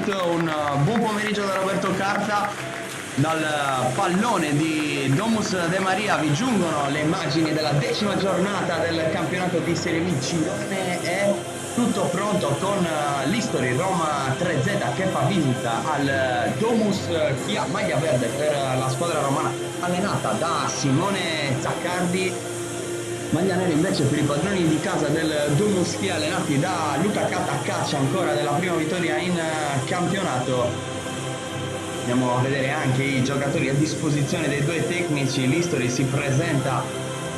intanto un buon pomeriggio da Roberto Carta. Dal pallone di Domus De Maria vi giungono le immagini della 10ª giornata del campionato di Serie B Girone. È tutto pronto con l'History Roma 3Z che fa visita al Domus Chia Maglia Verde per la squadra romana allenata da Simone Zaccardi. Maglia nera invece per i padroni di casa del Domus Chia allenati da Luca Catacaccia, ancora della prima vittoria in campionato. Andiamo a vedere anche i giocatori a disposizione dei due tecnici. L'History si presenta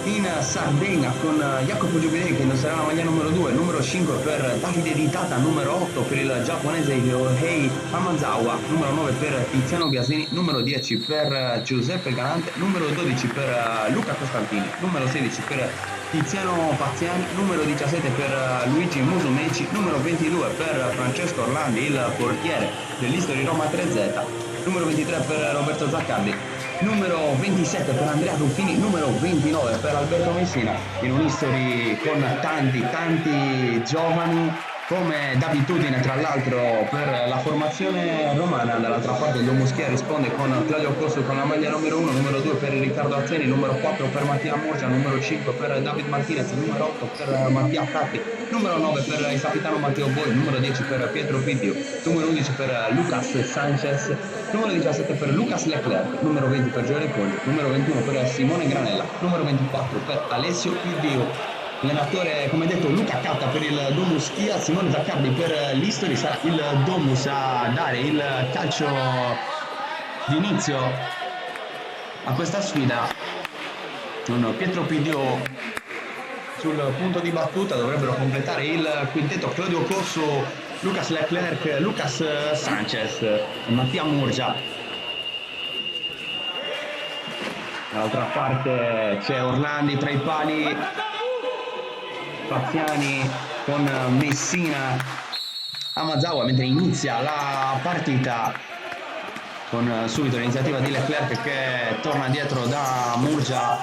in Sardegna con Jacopo Giubilei che indosserà la maglia numero 2, numero 5 per Davide Ditata, numero 8 per il giapponese Yohei Amazawa, numero 9 per Tiziano Biasini, numero 10 per Giuseppe Galante, numero 12 per Luca Costantini, numero 16 per Tiziano Pazziani, numero 17 per Luigi Musumeci, numero 22 per Francesco Orlandi, il portiere dell'History Roma 3Z, numero 23 per Roberto Zaccardi, numero 27 per Andrea Ruffini, numero 29 per Alberto Messina, in un History con tanti giovani come d'abitudine, tra l'altro per la formazione romana. Dall'altra parte il Domus Chia risponde con Claudio Cosso con la maglia numero 1, numero 2 per Riccardo Azzeni, numero 4 per Mattia Murgia, numero 5 per David Martinez, numero 8 per Mattia Tatti, numero 9 per il capitano Matteo Boi, numero 10 per Pietro Pidio, numero 11 per Lucas Sanchez, numero 17 per Lucas Leclerc, numero 20 per Gioele Congi, numero 21 per Simone Granella, numero 24 per Alessio Pidio. Allenatore, come detto, Luca Catta per il Domus Chia, Simone Zaccardi per l'History. Sarà il Domus a dare il calcio d'inizio a questa sfida con Pietro Pidio sul punto di battuta. Dovrebbero completare il quintetto Claudio Corso, Lucas Leclerc, Lucas Sanchez e Mattia Murgia. Dall'altra parte c'è Orlandi tra i pali, Pazziani con Messina, Amazawa, mentre inizia la partita con subito l'iniziativa di Leclerc che torna dietro da Murgia,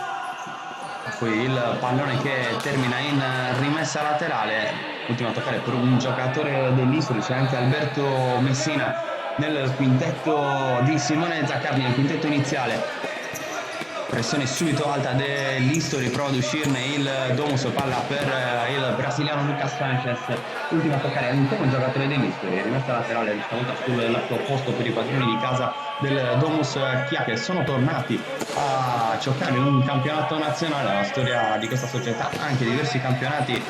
poi il pallone che termina in rimessa laterale, ultimo a toccare per un giocatore dell'History. C'è anche Alberto Messina nel quintetto di Simone Zaccardi, nel quintetto iniziale. Pressione subito alta dell'History, prova ad uscirne il Domus, palla per il brasiliano Lucas Sanchez, ultimo a toccare ancora un giocatore dell'History, rimessa laterale stavolta sul lato opposto per i padroni di casa del Domus Chia, che sono tornati a giocare in un campionato nazionale. La storia di questa società, anche diversi campionati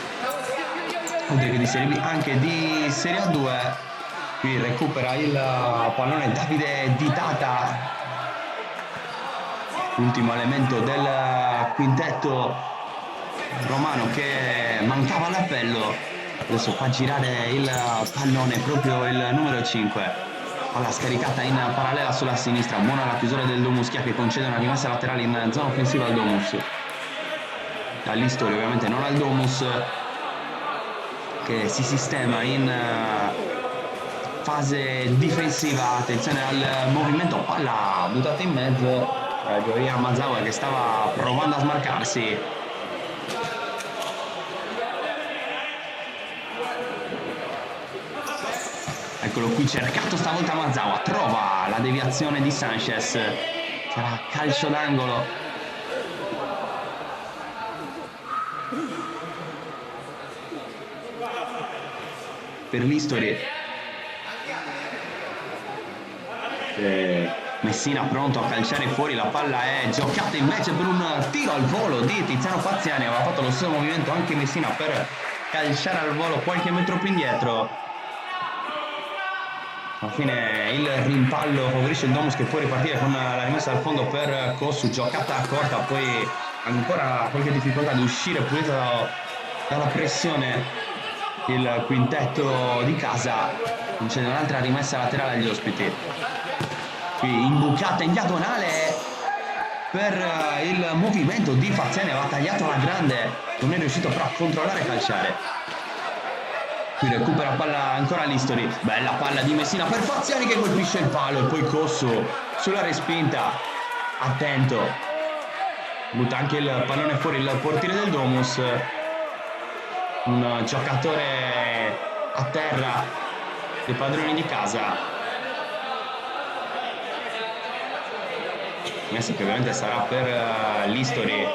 oltre che di Serie B, anche di Serie A2. Qui recupera il pallone Davide Ditata, ultimo elemento del quintetto romano che mancava l'appello. Adesso fa girare il pallone proprio il numero 5, palla scaricata in parallela sulla sinistra. Buona la chiusura del Domus Chia che concede una rimessa laterale in zona offensiva al Domus, dall'History ovviamente, non al Domus, che si sistema in fase difensiva. Attenzione al movimento, palla buttata in mezzo, Yohei Amazawa che stava provando a smarcarsi. Eccolo qui, cercato stavolta Amazawa, trova la deviazione di Sanchez, sarà calcio d'angolo. Per l'History. Messina pronto a calciare fuori, la palla è giocata invece per un tiro al volo di Tiziano Pazziani. Aveva fatto lo stesso movimento anche Messina per calciare al volo qualche metro più indietro. Alla fine il rimpallo favorisce il Domus che può ripartire con la rimessa al fondo per Kossu, giocata corta, poi ancora qualche difficoltà ad uscire pulito dalla pressione il quintetto di casa. Concede un'altra rimessa laterale agli ospiti. Qui imbucata in diagonale per il movimento di Pazziani, aveva tagliato alla grande, non è riuscito però a controllare e calciare. Qui recupera palla ancora l'History, bella palla di Messina per Pazziani che colpisce il palo, e poi Cosso sulla respinta, attento, butta anche il pallone fuori il portiere del Domus, un giocatore a terra dei padroni di casa. Messo che ovviamente sarà per l'History,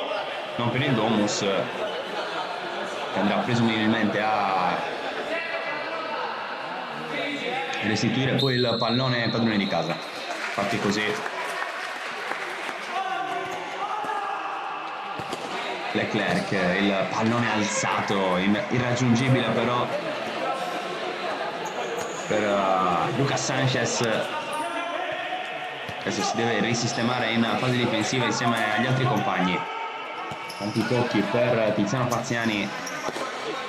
non per il Domus, che andrà presumibilmente a restituire poi il pallone ai padroni di casa. Infatti così Leclerc, il pallone alzato, irraggiungibile però per Lucas Sanchez. Adesso si deve risistemare in fase difensiva insieme agli altri compagni. Tanti tocchi per Tiziano Faziani,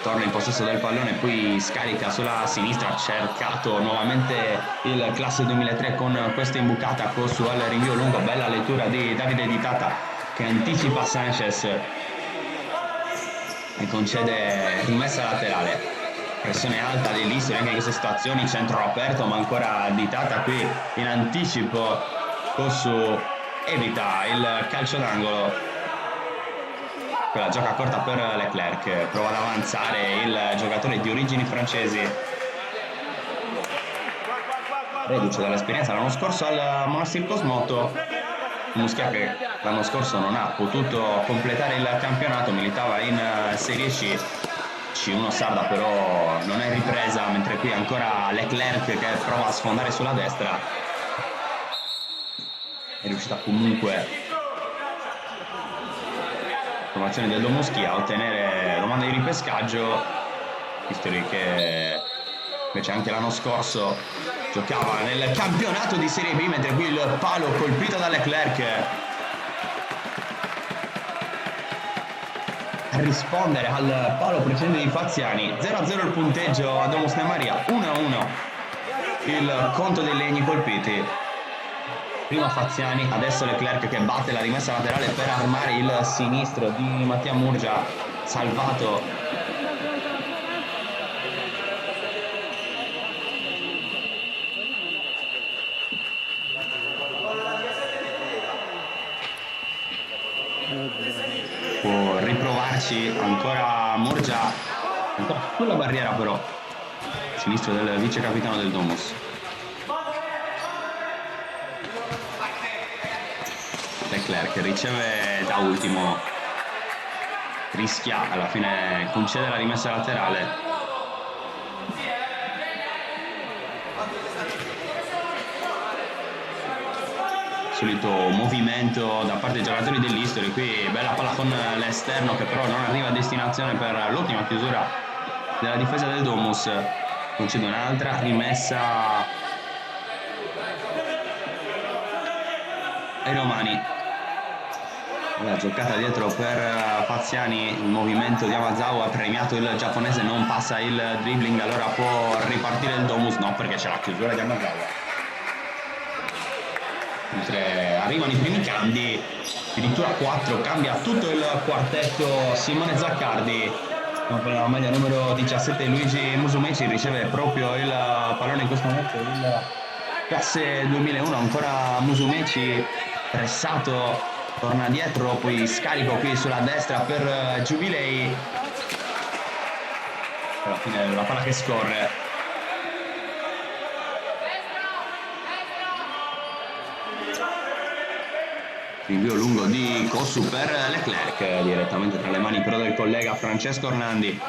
torna in possesso del pallone, poi scarica sulla sinistra, ha cercato nuovamente il classe 2003 con questa imbucata, Cosu al rinvio lungo, bella lettura di Davide Di Tata che anticipa Sanchez e concede rimessa laterale. Pressione alta dell'History anche in queste situazioni, centro aperto ma ancora Di Tata qui in anticipo. Cosu evita il calcio d'angolo, quella gioca corta per Leclerc, prova ad avanzare il giocatore di origini francesi, reduce dall'esperienza l'anno scorso al Monastir Cosmoto. Muschia che l'anno scorso non ha potuto completare il campionato, militava in Serie C. C1 sarda però non è ripresa, mentre qui ancora Leclerc che prova a sfondare sulla destra. È riuscita comunque formazione del Domuschi a ottenere domanda di ripescaggio. History che invece anche l'anno scorso giocava nel campionato di Serie B, mentre qui il palo colpito da Leclerc a rispondere al palo precedente di Faziani. 0-0 il punteggio a Domus De Maria, 1-1 il conto dei legni colpiti. Prima Faziani, adesso Leclerc che batte la rimessa laterale per armare il sinistro di Mattia Murgia, salvato può riprovarci ancora Murgia, ancora sulla barriera però sinistro del vice capitano del Domus. Leclerc riceve da ultimo, rischia, alla fine concede la rimessa laterale. Solito movimento da parte dei giocatori dell'History, qui bella palla con l'esterno che però non arriva a destinazione per l'ottima chiusura della difesa del Domus. Concede un'altra rimessa ai romani. La giocata dietro per Faziani, il movimento di Amazawa ha premiato il giapponese, non passa il dribbling, allora può ripartire il Domus, no perché c'è la chiusura di Amazawa. Mentre arrivano i primi cambi, addirittura 4, cambia tutto il quartetto. Simone Zaccardi con la maglia numero 17, Luigi Musumeci riceve proprio il pallone in questo momento, il classe 2001, ancora Musumeci pressato, torna dietro, poi scarico qui sulla destra per Giubilei, alla fine la palla che scorre. Rinvio lungo di Cosu per Leclerc, direttamente tra le mani però del collega Francesco Orlandi.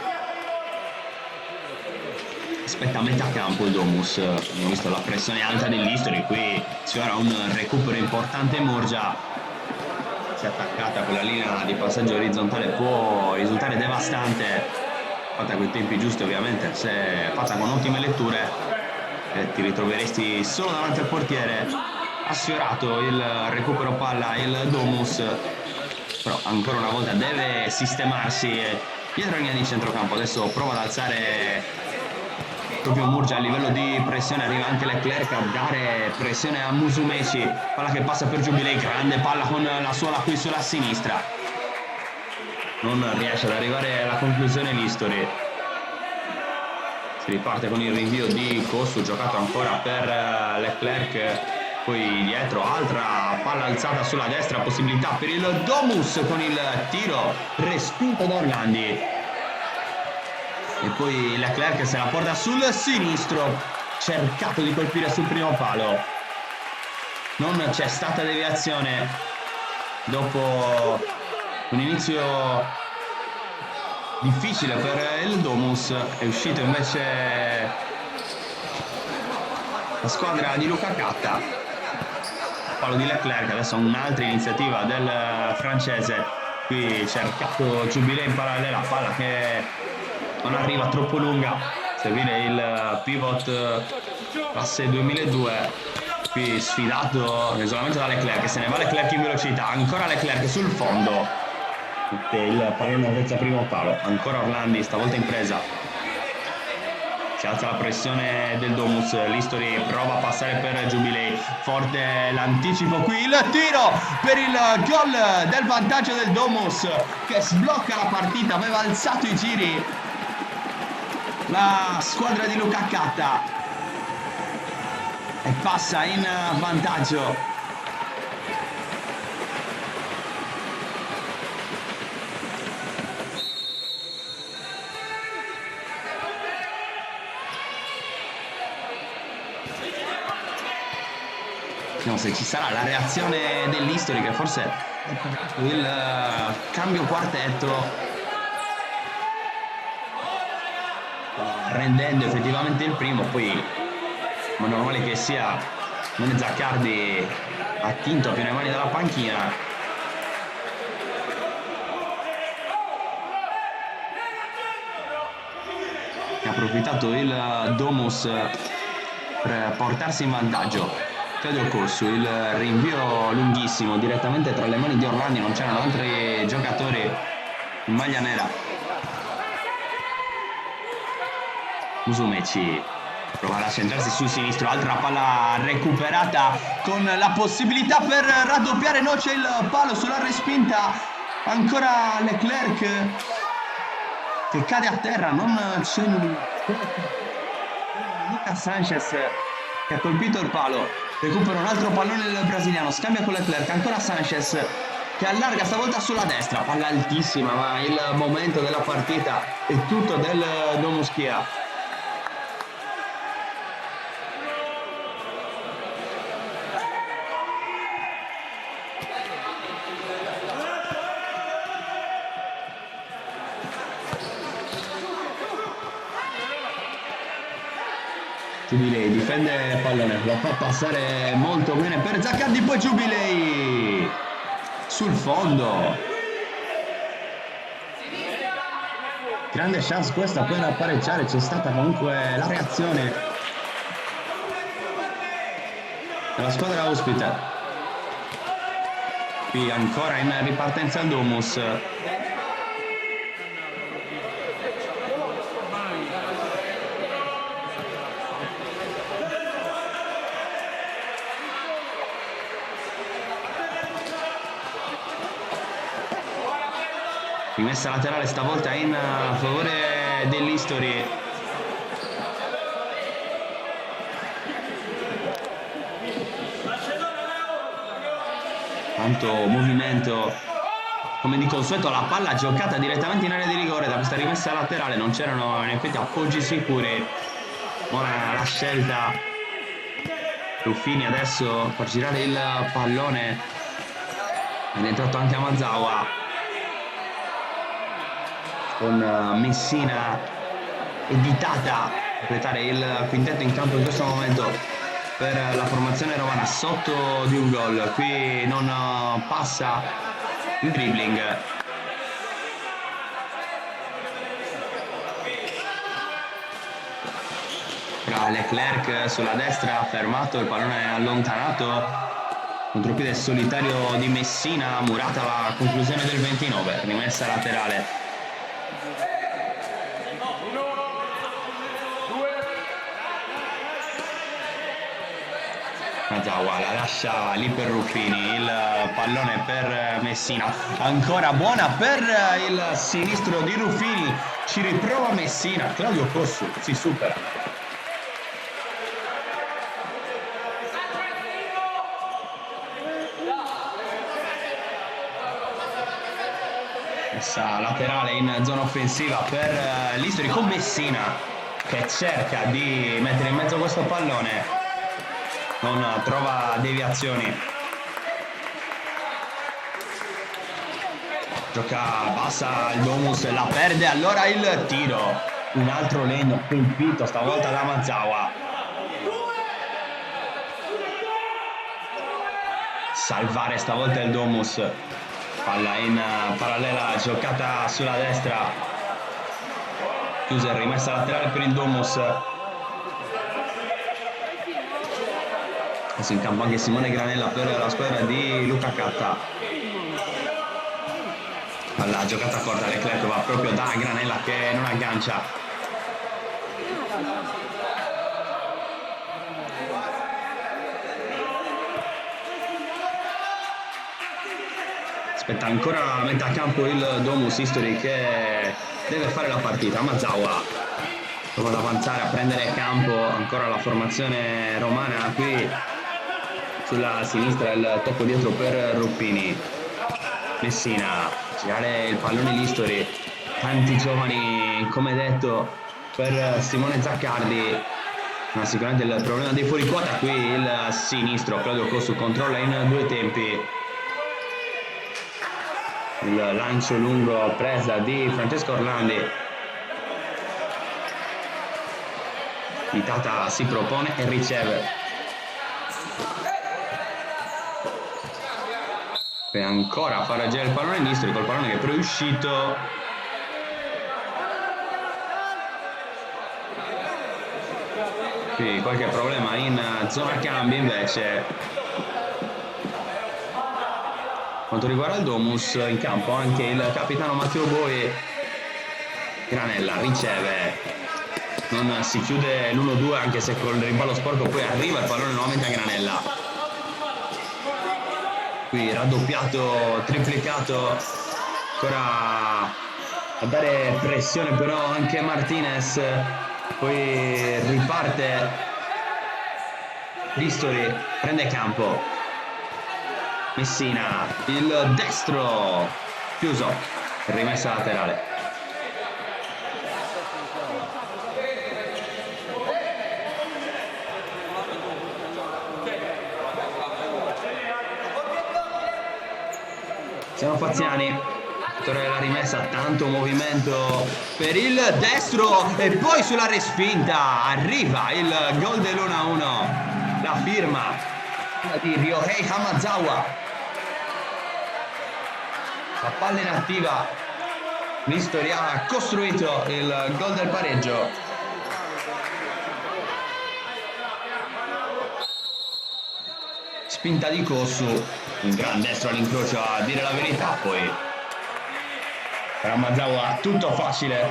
Aspetta a metà campo il Domus, abbiamo visto la pressione alta dell'History, qui sfiora un recupero importante Murgia. Si è attaccata a quella linea di passaggio orizzontale, può risultare devastante, fatta con i tempi giusti ovviamente, se fatta con ottime letture ti ritroveresti solo davanti al portiere. Ha sfiorato il recupero palla il Domus, però ancora una volta deve sistemarsi dietro la linea di centrocampo. Adesso prova ad alzare proprio Murgia a livello di pressione, arriva anche Leclerc a dare pressione a Musumeci, palla che passa per Giubilei, grande palla con la suola qui sulla sinistra, non riesce ad arrivare alla conclusione l'History. Si riparte con il rinvio di Cosu, giocato ancora per Leclerc, poi dietro altra palla alzata sulla destra, possibilità per il Domus con il tiro respinto da Orlandi. E poi Leclerc se la porta sul sinistro, cercato di colpire sul primo palo. Non c'è stata deviazione dopo un inizio difficile per il Domus. È uscito invece la squadra di Luca Catta. Palo di Leclerc, adesso un'altra iniziativa del francese. Qui cercato Jubilé in parallela, palla che non arriva troppo lunga. Servire il pivot classe 2002. Qui sfidato isolamento da Leclerc, che se ne va Leclerc in velocità. Ancora Leclerc sul fondo. Il pallone altezza primo palo. Ancora Orlandi, stavolta in presa. Si alza la pressione del Domus. L'History prova a passare per Jubilé. Forte l'anticipo qui. Il tiro per il gol del vantaggio del Domus, che sblocca la partita. Aveva alzato i tiri la squadra di Luca Catta e passa in vantaggio. Vediamo se ci sarà la reazione dell'History, che forse il cambio quartetto, rendendo effettivamente il primo. Poi, ma normale che sia, non Zaccardi attinto a più le mani dalla panchina. Ha approfittato il Domus per portarsi in vantaggio. Claudio Cossu, il rinvio lunghissimo direttamente tra le mani di Orlandi, non c'erano altri giocatori in maglia nera. Musumeci prova a centrarsi sul sinistro, altra palla recuperata con la possibilità per raddoppiare, no, c'è il palo sulla respinta. Ancora Leclerc che cade a terra, non c'è Lucas Sanchez che ha colpito il palo. Recupera un altro pallone del brasiliano, scambia con Leclerc, ancora Sanchez che allarga stavolta sulla destra, palla altissima, ma il momento della partita è tutto del Domus Chia. Jubilé difende il pallone, lo fa passare molto bene per Zaccardi, poi Jubilé sul fondo. Grande chance questa per pareggiare, c'è stata comunque la reazione della squadra ospite. Qui ancora in ripartenza il Domus. Rimessa laterale stavolta in favore dell'History. Tanto movimento come di consueto, la palla giocata direttamente in area di rigore da questa rimessa laterale, non c'erano in effetti appoggi sicuri. Ora la scelta Ruffini adesso per girare il pallone, è entrato anche Amazawa con Messina evitata a completare il quintetto in campo in questo momento per la formazione romana, sotto di un gol. Qui non passa il dribbling. Ora Leclerc sulla destra, fermato, il pallone è allontanato, contropiede solitario di Messina, murata la conclusione del 29, rimessa laterale. Amazawa la lascia lì per Ruffini, il pallone per Messina, ancora buona per il sinistro di Ruffini, ci riprova Messina, Claudio Cossu si supera. Messa laterale in zona offensiva per l'History con Messina che cerca di mettere in mezzo questo pallone, non trova deviazioni. Gioca bassa il Domus, la perde, allora il tiro, un altro legno colpito stavolta da Mazawa. Salvare stavolta il Domus, palla in parallela giocata sulla destra, chiusa, rimessa laterale per il Domus. Adesso in campo anche Simone Granella per la squadra di Luca Catta. Palla giocata corta, Leclerc va proprio da Granella che non aggancia. Aspetta ancora a metà campo il Domus History che deve fare la partita. Mazawa prova ad avanzare, a prendere campo, ancora la formazione romana qui sulla sinistra, il tocco dietro per Ruppini. Messina, girare il pallone l'History, tanti giovani come detto per Simone Zaccardi, ma sicuramente il problema dei fuoriquota qui il sinistro. Claudio Cossu controlla in due tempi. Il lancio lungo, presa di Francesco Orlandi. Vitata si propone e riceve. E ancora a far raggiungere il pallone Nistri, col pallone che però è uscito. Qui qualche problema in zona cambi invece. Quanto riguarda il Domus, in campo anche il capitano Matteo Boi. Granella riceve, non si chiude l'1-2 anche se con il rimballo sporco poi arriva il pallone nuovamente a Granella. Qui raddoppiato, triplicato, ancora a dare pressione però anche Martinez, poi riparte Ristori, prende campo. Messina, il destro chiuso, rimessa laterale. Siamo Faziani, la rimessa, tanto movimento per il destro e poi sulla respinta arriva il gol dell'1-1, la firma di Ryohei Hamazawa. La palla inattiva, l'History ha costruito il gol del pareggio. Spinta di Cossu, un gran destro all'incrocio a dire la verità, poi per Hamazawa tutto facile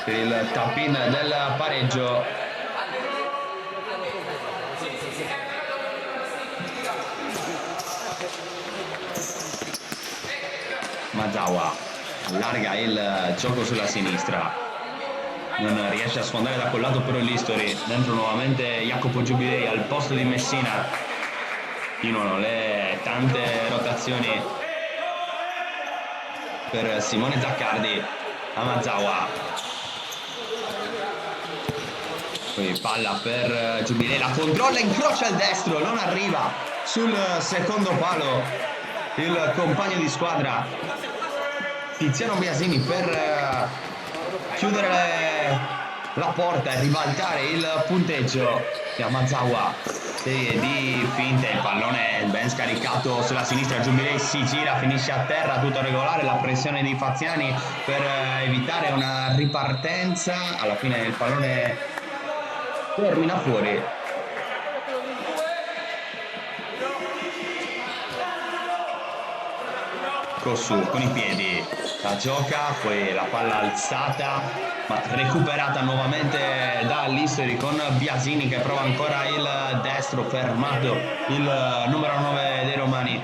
per il tap-in del pareggio. Mazawa allarga il gioco sulla sinistra, non riesce a sfondare da quel lato però l'History, dentro nuovamente Jacopo Giubilei al posto di Messina. Continuano le tante rotazioni per Simone Zaccardi. Hamazawa, poi palla per Giubilei, la controlla, incrocia il destro, non arriva sul secondo palo il compagno di squadra Tiziano Biasini per chiudere la porta e ribaltare il punteggio. Hamazawa, serie di finte, il pallone ben scaricato sulla sinistra, Giubilei si gira, finisce a terra, tutto regolare, la pressione dei Faziani per evitare una ripartenza, alla fine il pallone termina fuori. Cossu con i piedi la gioca, poi la palla alzata ma recuperata nuovamente dall'History con Biasini che prova ancora il destro, fermato il numero 9 dei romani.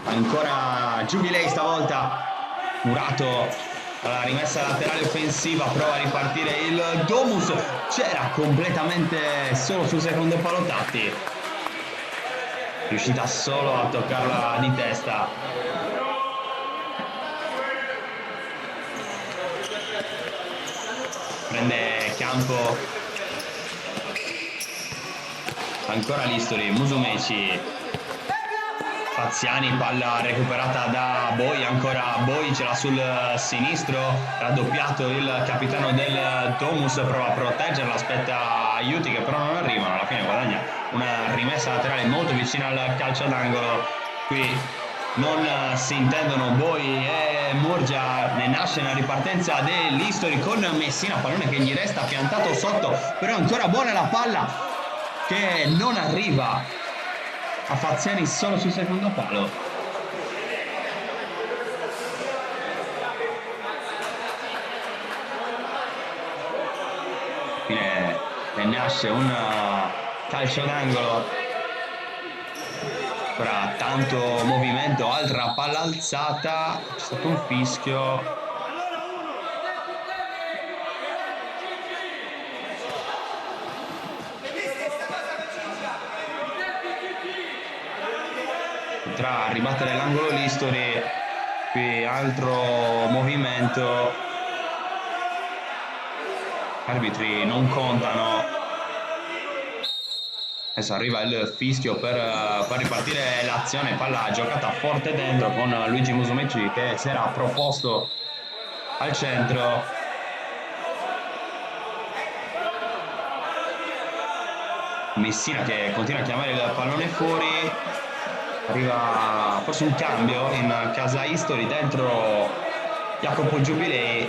Ancora Giubilei stavolta, Murato alla rimessa laterale offensiva, prova a ripartire il Domus, c'era completamente solo sul secondo palo Tatti. riuscita solo a toccarla di testa. Prende campo ancora l'History, Musumeci, Faziani, palla recuperata da Boi, ancora Boi, ce l'ha sul sinistro, raddoppiato il capitano del Domus, prova a proteggerla, aspetta aiuti che però non arrivano, alla fine guadagna una rimessa laterale molto vicina al calcio d'angolo. Qui non si intendono Boi e Murgia, ne nasce una ripartenza dell'History con Messina, pallone che gli resta piantato sotto, però ancora buona la palla che non arriva a Faziani solo sul secondo palo. Fine ne nasce un calcio d'angolo. Ora tanto movimento, altra palla alzata, c'è stato un fischio. Potrà ribattere l'angolo l'History, qui altro movimento, arbitri non contano, adesso arriva il fischio per far ripartire l'azione, palla giocata forte dentro con Luigi Musumeci che si era proposto al centro. Messina che continua a chiamare il pallone fuori, arriva forse un cambio in casa History, dentro Jacopo Giubilei,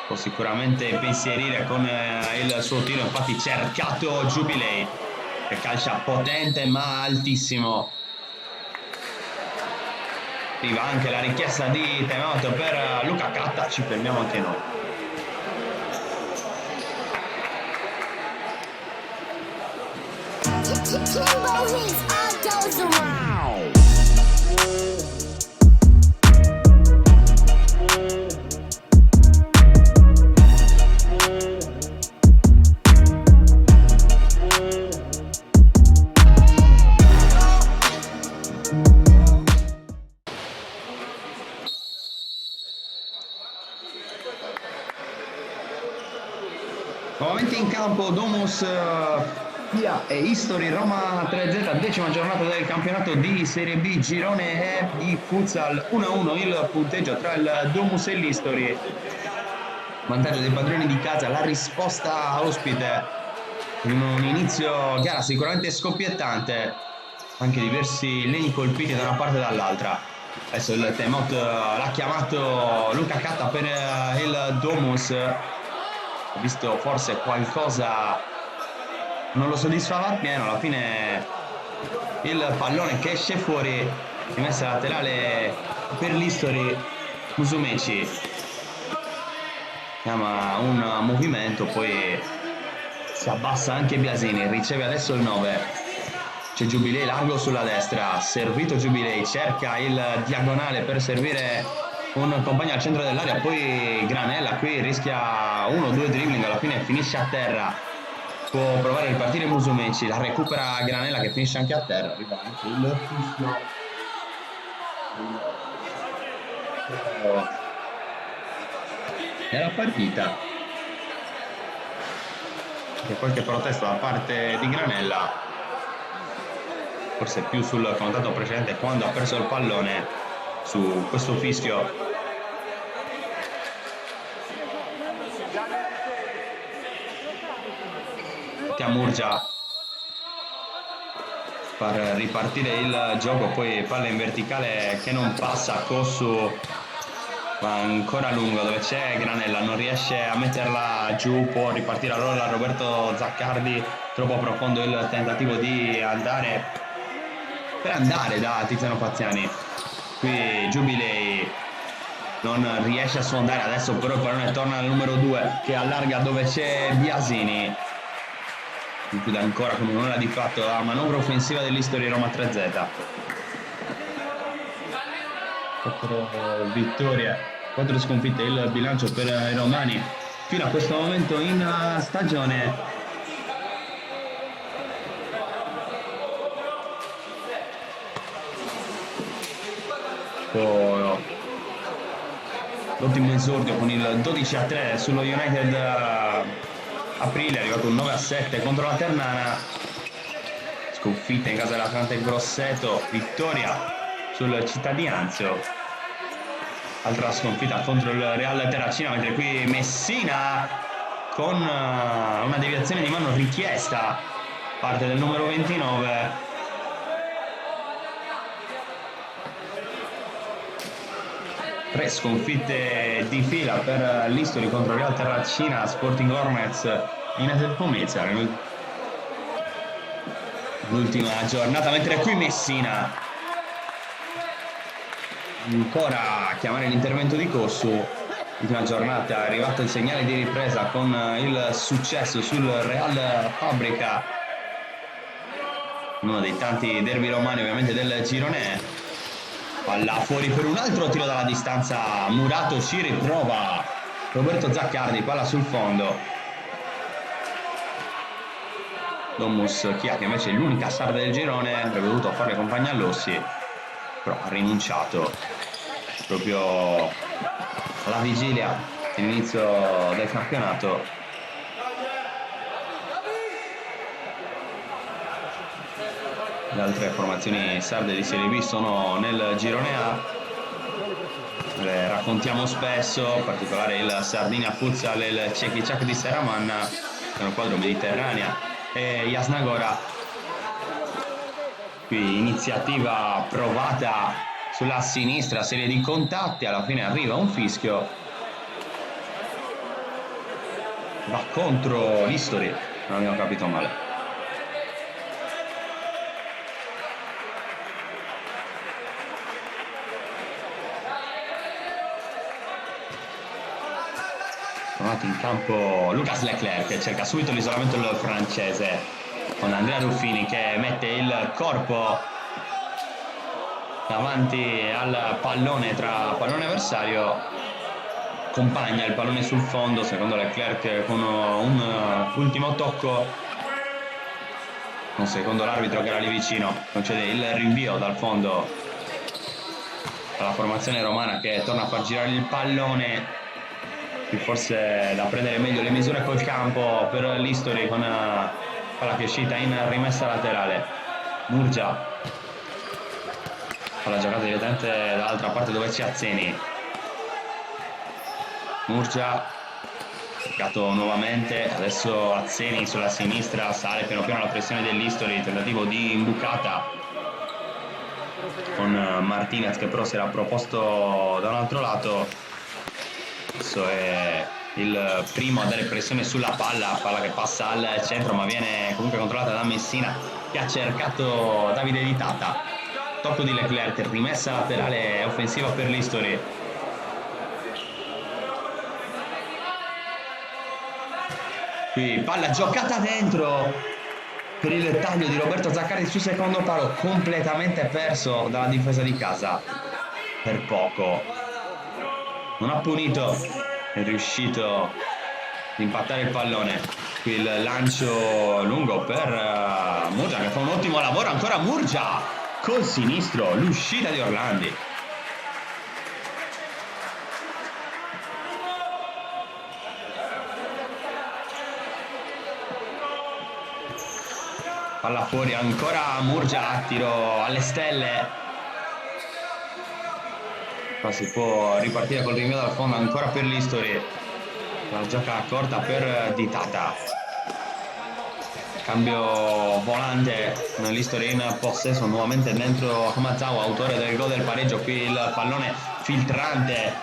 può sicuramente impensierire con il suo tiro, infatti cercato Giubilei che calcia potente ma altissimo. Arriva anche la richiesta di timeout per Luca Catta, ci fermiamo anche noi. Kimbo hits all goes around. Nuovamente in campo Domus Pia e History, Roma 3Z, 10ª giornata del campionato di Serie B, girone E di futsal, 1-1 il punteggio tra il Domus e l'History. Vantaggio dei padroni di casa, la risposta ospite in un inizio gara sicuramente scoppiettante, anche diversi legni colpiti da una parte e dall'altra. Adesso il timeout l'ha chiamato Luca Catta per il Domus, ho visto forse qualcosa non lo soddisfava appieno, alla fine il pallone che esce fuori, rimessa laterale per l'History, Musumeci chiama un movimento, poi si abbassa anche Biasini, riceve adesso il 9, c'è Giubilei largo sulla destra, servito Giubilei, cerca il diagonale per servire un compagno al centro dell'area, poi Granella qui rischia 1-2 dribbling, alla fine finisce a terra, può provare a ripartire Musumeci, la recupera Granella che finisce anche a terra, arriva anche il fischio nella partita, c'è qualche protesta da parte di Granella, forse più sul contatto precedente quando ha perso il pallone, su questo fischio. Murgia far ripartire il gioco, poi palla in verticale che non passa, Cossu va ancora lungo dove c'è Granella, non riesce a metterla giù, può ripartire allora Roberto Zaccardi, troppo profondo il tentativo di andare da Tiziano Faziani, qui Giubilei non riesce a sfondare, adesso però il pallone torna al numero 2 che allarga dove c'è Biasini, chiude ancora con un'ora di fatto la manovra offensiva dell'History Roma 3Z. 4 vittorie, 4 sconfitte il bilancio per i romani fino a questo momento in stagione. dopo l'ottimo esordio con il 12-3 sullo United aprile, è arrivato un 9-7 contro la Ternana, sconfitta in casa dell'Atlante Grosseto, vittoria sul Cittadinanzio, altra sconfitta contro il Real Terracina, mentre qui Messina con una deviazione di mano richiesta parte del numero 29. Tre sconfitte di fila per l'History contro Real Terracina, Sporting Hornets, United Pomezia l'ultima giornata, mentre qui Messina ancora a chiamare l'intervento di Cossu. Ultima giornata, è arrivato il segnale di ripresa con il successo sul Real Fabbrica, uno dei tanti derby romani ovviamente del girone. Palla fuori per un altro tiro dalla distanza, Murato ci riprova, Roberto Zaccardi, palla sul fondo. Domus Chia, che invece è l'unica sarda del girone, avrebbe dovuto fare compagnia all'Ossi, però ha rinunciato proprio alla vigilia dell'inizio del campionato. Le altre formazioni sarde di Serie B sono nel girone A, le raccontiamo spesso, in particolare il Sardinia Futsal e il Cechichak di Seramanna, che è un quadro mediterranea, e Jasnagora. Qui iniziativa provata sulla sinistra, serie di contatti, alla fine arriva un fischio, va contro l'History, non abbiamo capito male. Tornato in campo Lucas Leclerc, che cerca subito l'isolamento del francese, con Andrea Ruffini che mette il corpo davanti al pallone, tra pallone avversario, accompagna il pallone sul fondo, secondo Leclerc con un ultimo tocco, non secondo l'arbitro che era lì vicino, concede il rinvio dal fondo alla formazione romana, che torna a far girare il pallone. Forse da prendere meglio le misure col campo per l'History, con palla che è uscita in rimessa laterale. Murgia, palla giocata direttamente dall'altra parte dove c'è Azzeni. Murgia giocato nuovamente, adesso Azzeni sulla sinistra, sale piano piano la pressione dell'History, tentativo di imbucata con Martinez che però si era proposto da un altro lato. Adesso è il primo a dare pressione sulla palla che passa al centro, ma viene comunque controllata da Messina, che ha cercato Davide Di Tata. Tocco di Leclerc, rimessa laterale offensiva per l'History. Qui palla giocata dentro per il taglio di Roberto Zaccardi sul secondo palo, completamente perso dalla difesa di casa, per poco. Non ha punito, è riuscito ad impattare il pallone. Qui il lancio lungo per Murgia, che fa un ottimo lavoro, ancora Murgia col sinistro, l'uscita di Orlandi. Palla fuori, ancora Murgia, tiro alle stelle. Qua si può ripartire col rinvio dal fondo, ancora per l'History, la gioca corta per Di Tata, cambio volante, l'History in possesso nuovamente dentro Hamazawa, autore del gol del pareggio. Qui il pallone filtrante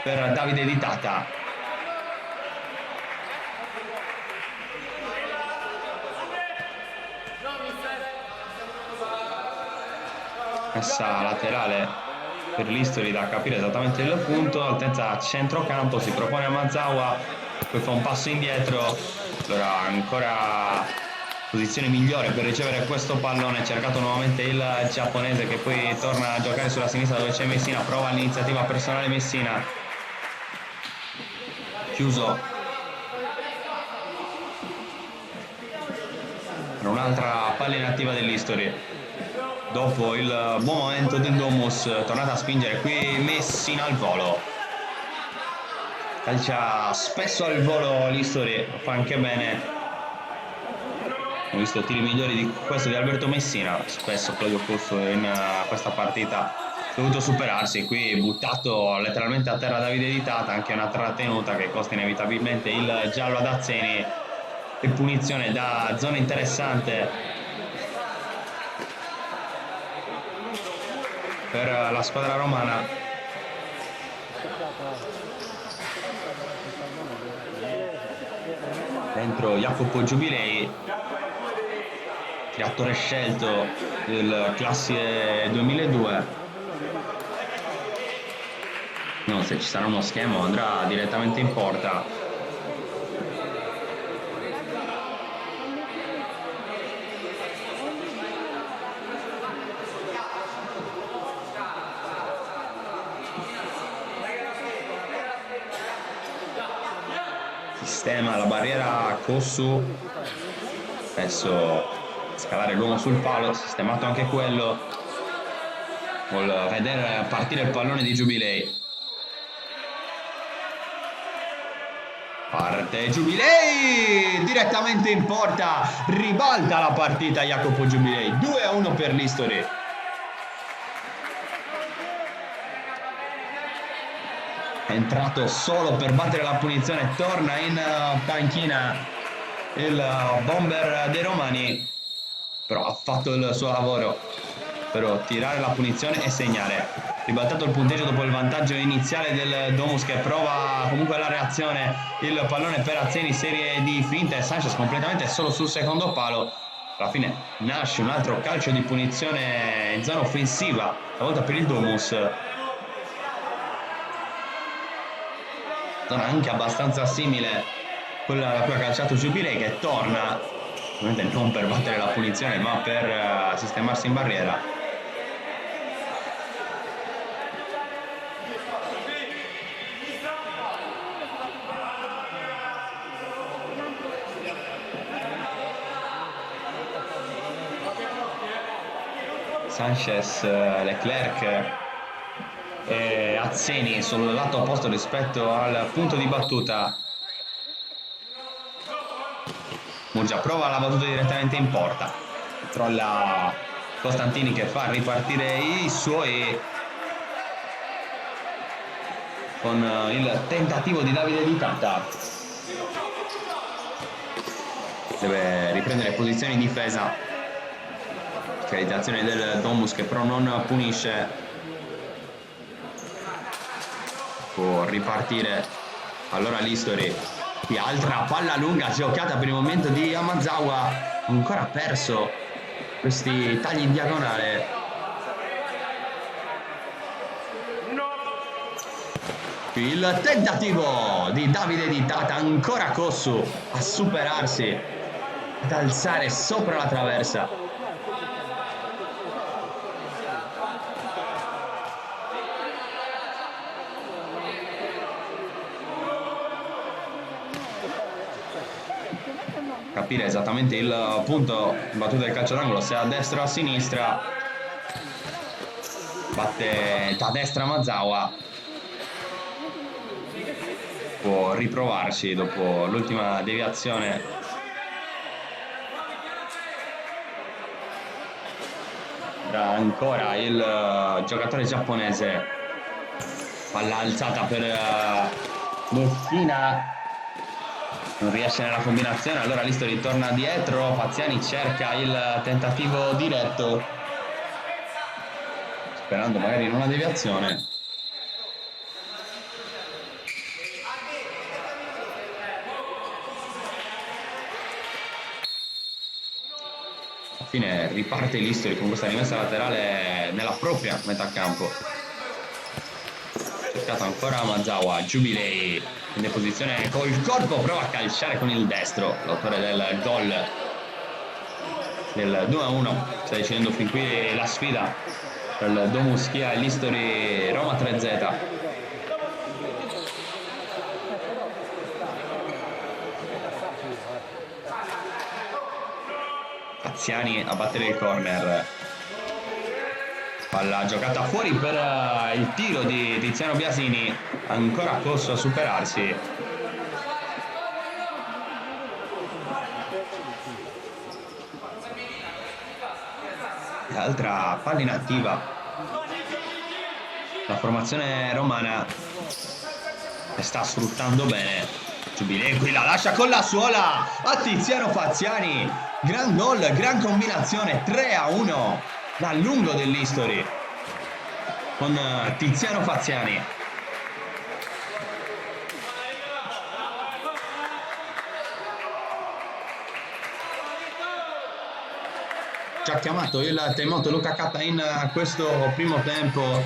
per Davide Di Tata, messa laterale per l'History, da capire esattamente il punto. Altezza a centrocampo, si propone a Mazawa, poi fa un passo indietro, allora ancora posizione migliore per ricevere questo pallone, cercato nuovamente il giapponese, che poi torna a giocare sulla sinistra dove c'è Messina, prova l'iniziativa personale Messina, chiuso per un'altra palla inattiva dell'History. dopo il buon momento del Domus, tornata a spingere qui Messina al volo. Calcia spesso al volo l'History, fa anche bene. Ho visto tiri migliori di questo di Alberto Messina, spesso Claudio Corso in questa partita ha dovuto superarsi, qui buttato letteralmente a terra Davide Di Tata, anche una trattenuta che costa inevitabilmente il giallo ad Azzeni e punizione da zona interessante per la squadra romana. Dentro Jacopo Giubilei, creatore scelto del classe 2002. No, se ci sarà uno schema andrà direttamente in porta. Sistema la barriera Cossu, adesso scalare l'uomo sul palo, sistemato anche quello, vuol vedere partire il pallone di Giubilei, parte Giubilei direttamente in porta, ribalta la partita Jacopo Giubilei, 2-1 per l'History. È entrato solo per battere la punizione, torna in panchina il bomber dei romani, però ha fatto il suo lavoro per tirare la punizione e segnare. Ribaltato il punteggio dopo il vantaggio iniziale del Domus, che prova comunque la reazione, il pallone per Azzeni, serie di finte, Sanchez completamente solo sul secondo palo. Alla fine nasce un altro calcio di punizione in zona offensiva, stavolta per il Domus, zona anche abbastanza simile quella alla cui ha calciato Giubilei, che torna ovviamente non per battere la punizione ma per sistemarsi in barriera. Sanchez, Leclerc e Azzeni sul lato opposto rispetto al punto di battuta. Murgia prova la battuta direttamente in porta, controlla Costantini che fa ripartire i suoi con il tentativo di Davide Di Tata. Deve riprendere posizioni in difesa, realizzazione del Domus che però non punisce. Può ripartire allora l'History, qui altra palla lunga giocata per il momento di Amazawa, ancora perso questi tagli in diagonale. Qui il tentativo di Davide Di Tata, ancora Cossu a superarsi, ad alzare sopra la traversa. Capire esattamente il punto battuto del calcio d'angolo, se a destra o a sinistra. Batte da destra Amazawa, può riprovarsi dopo l'ultima deviazione. Ancora il giocatore giapponese, palla alzata per Messina, non riesce nella combinazione, allora l'History torna dietro, Paziani cerca il tentativo diretto, sperando magari in una deviazione. Alla fine riparte l'History con questa rimessa laterale nella propria metà campo. Cercato ancora Amazawa, Giubilei in posizione col corpo, prova a calciare con il destro, l'autore del gol del 2-1. Sta decidendo fin qui la sfida per il Domus Chia e l'History Roma 3Z. Cazziani a battere il corner. Palla giocata fuori per il tiro di Tiziano Biasini, ancora Cosso a superarsi. E altra palla inattiva. La formazione romana sta sfruttando bene. Giubilei qui la lascia con la suola a Tiziano Faziani. Gran gol, gran combinazione, 3-1 dal lungo dell'History con Tiziano Faziani. Ci ha chiamato il timeout Luca Catta in questo primo tempo.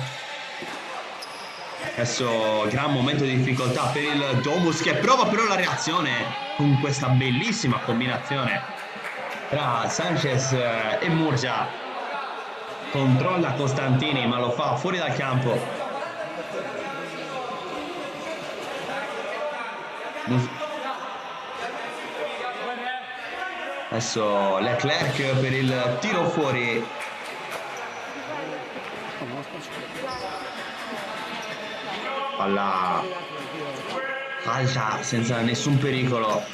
Adesso gran momento di difficoltà per il Domus, che prova però la reazione con questa bellissima combinazione tra Sanchez e Murgia. Controlla Costantini ma lo fa fuori dal campo. Adesso Leclerc per il tiro fuori. Palla alta senza nessun pericolo.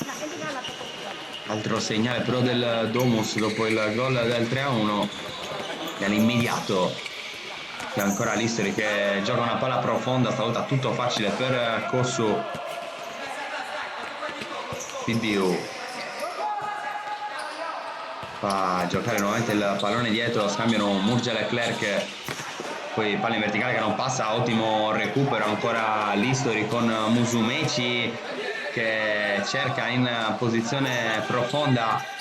Altro segnale però del Domus dopo il gol del 3-1. E all'immediato c'è ancora l'History che gioca una palla profonda, stavolta tutto facile per Kossu. Pidiu fa giocare nuovamente il pallone dietro, scambiano Murgia e Leclerc, poi palla in verticale che non passa, ottimo recupero ancora l'History con Musumeci che cerca in posizione profonda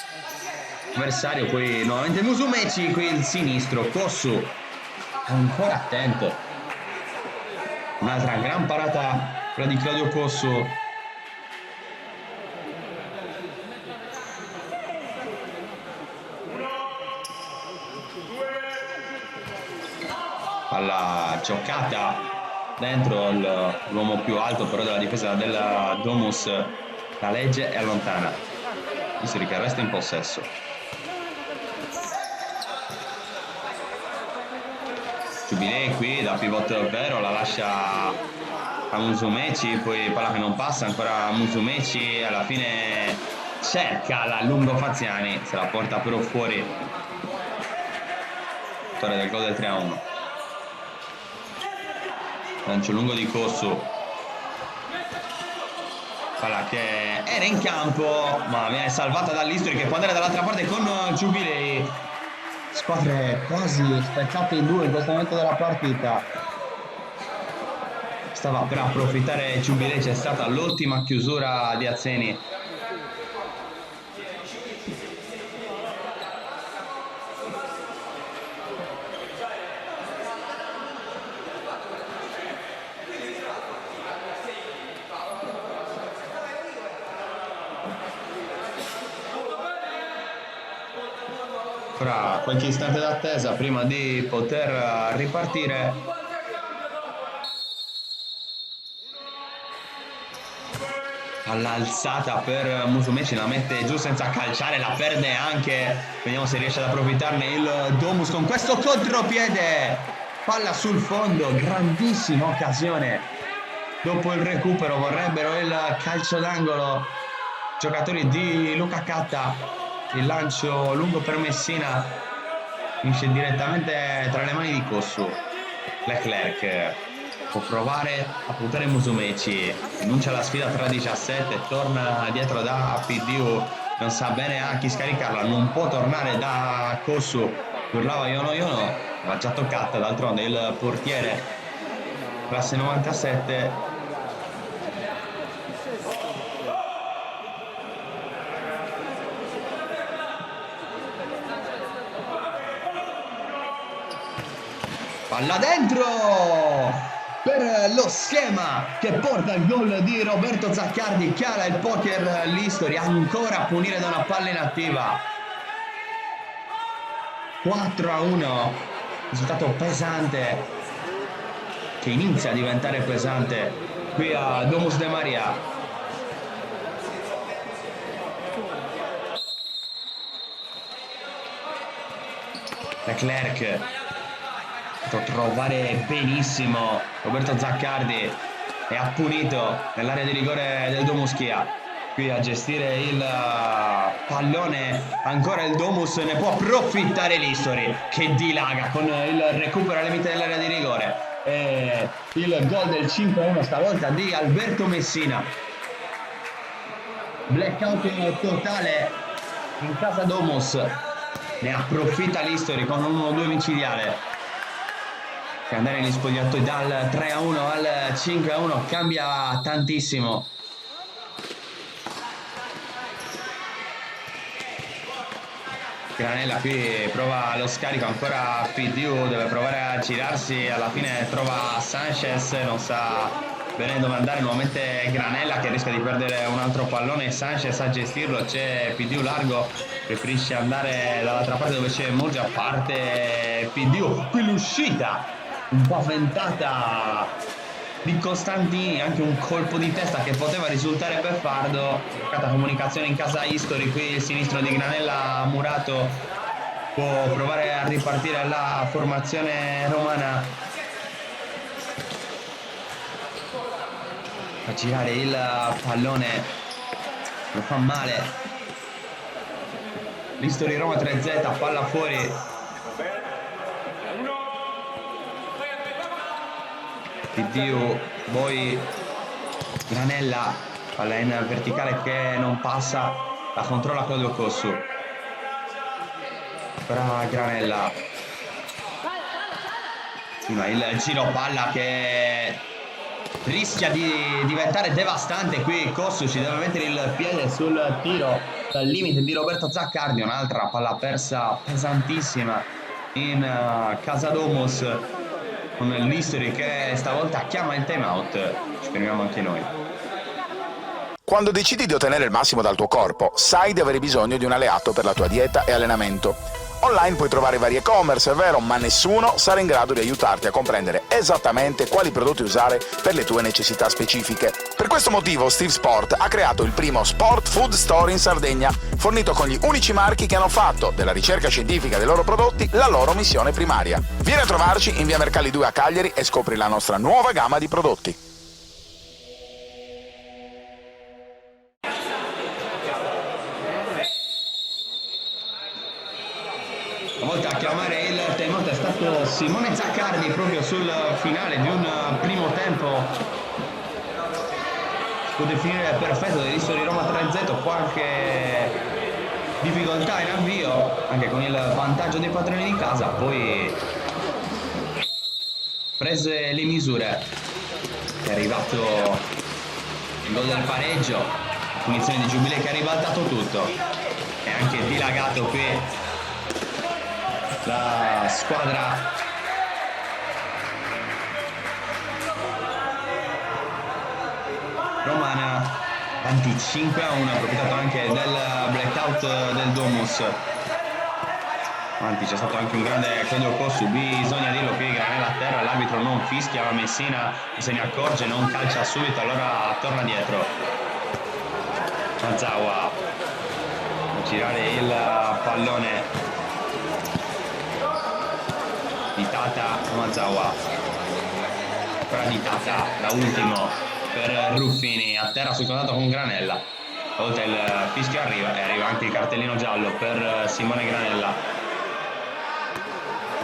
avversario, poi nuovamente Musumeci, qui il sinistro, Kossu ancora attento, un'altra gran parata quella di Claudio Kossu. Palla giocata dentro l'uomo più alto però della difesa del Domus, la legge e allontana. History che resta in possesso. Giubilei qui da pivot vero la lascia a Musumeci, poi palla che non passa, ancora Musumeci, alla fine cerca la lungo Faziani, se la porta però fuori. Storia del gol del 3-1. Lancio lungo di Kossu, palla che era in campo ma viene salvata dall'History che può andare dall'altra parte con Giubilei. Squadre quasi spezzate in due in questo momento della partita. Stava per approfittare Giubilei, c'è stata l'ultima chiusura di Azzeni. Fra qualche istante d'attesa prima di poter ripartire. All'alzata per Musumeci, la mette giù senza calciare, la perde anche. Vediamo se riesce ad approfittarne il Domus con questo contropiede. Palla sul fondo, grandissima occasione. Dopo il recupero vorrebbero il calcio d'angolo giocatori di Luca Catta. Il lancio lungo per Messina finisce direttamente tra le mani di Kossu. Leclerc può provare a puntare Musumeci, annuncia la sfida tra 17, torna dietro da Pidiu, non sa bene a chi scaricarla, non può tornare da Kossu, urlava Yono, l'ha già toccata, d'altronde il portiere classe 97. Palla dentro per lo schema che porta il gol di Roberto Zaccardi, cala il poker l'History, ancora a punire da una palla inattiva. 4-1, risultato pesante che inizia a diventare pesante qui a Domus de Maria. Leclerc trovare benissimo Roberto Zaccardi e ha punito nell'area di rigore del Domus Chia. Qui a gestire il pallone ancora il Domus, ne può approfittare l'History che dilaga con il recupero al limite dell'area di rigore e il gol del 5-1 stavolta di Alberto Messina. Blackout totale in casa Domus, ne approfitta l'History con un 1-2 micidiale che andare negli spogliatoi dal 3-1 al 5-1 cambia tantissimo. Granella qui prova lo scarico, ancora PDU, deve provare a girarsi, alla fine trova Sanchez, non sa bene dove andare, nuovamente Granella che rischia di perdere un altro pallone, Sanchez a gestirlo, c'è PDU largo, preferisce andare dall'altra parte dove c'è Murgia, parte PDU, qui l'uscita un po' avventata di Costantini, anche un colpo di testa che poteva risultare beffardo. Mancata comunicazione in casa History, qui il sinistro di Granella Murato può provare a ripartire la formazione romana, fa girare il pallone, lo fa male l'History Roma 3Z, palla fuori. PDU, poi Granella, palla in verticale che non passa, la controlla Claudio Cossu, ora Granella, ma il giro palla che rischia di diventare devastante, qui Cossu ci deve mettere il piede sul tiro dal limite di Roberto Zaccardi, un'altra palla persa pesantissima in casa Domus, con l'History che stavolta chiama il time out, ci fermiamo anche noi. Quando decidi di ottenere il massimo dal tuo corpo, sai di avere bisogno di un alleato per la tua dieta e allenamento. Online puoi trovare vari e-commerce, è vero, ma nessuno sarà in grado di aiutarti a comprendere esattamente quali prodotti usare per le tue necessità specifiche. Per questo motivo Steve Sport ha creato il primo Sport Food Store in Sardegna, fornito con gli unici marchi che hanno fatto della ricerca scientifica dei loro prodotti la loro missione primaria. Vieni a trovarci in via Mercalli 2 a Cagliari e scopri la nostra nuova gamma di prodotti. Stavolta a chiamare il timeout è stato Simone Zaccardi proprio sul finale di un primo tempo, si può definire perfetto dell'History Roma 3Z, qualche difficoltà in avvio anche con il vantaggio dei padroni di casa, poi prese le misure, è arrivato il gol del pareggio, punizione di Giubilei che ha ribaltato tutto e anche dilagato qui la squadra romana, avanti 5-1, approfittato anche del blackout del Domus, avanti c'è stato anche un grande Claudio Cossu, bisogna dirlo, qui Granella a terra, l'arbitro non fischia, ma Messina se ne accorge, non calcia subito, allora torna dietro Mazawa a girare il pallone di Tata Mazawa, ancora di Tata da ultimo per Ruffini, a terra sul contatto con Granella, oltre il fischio arriva e arriva anche il cartellino giallo per Simone Granella,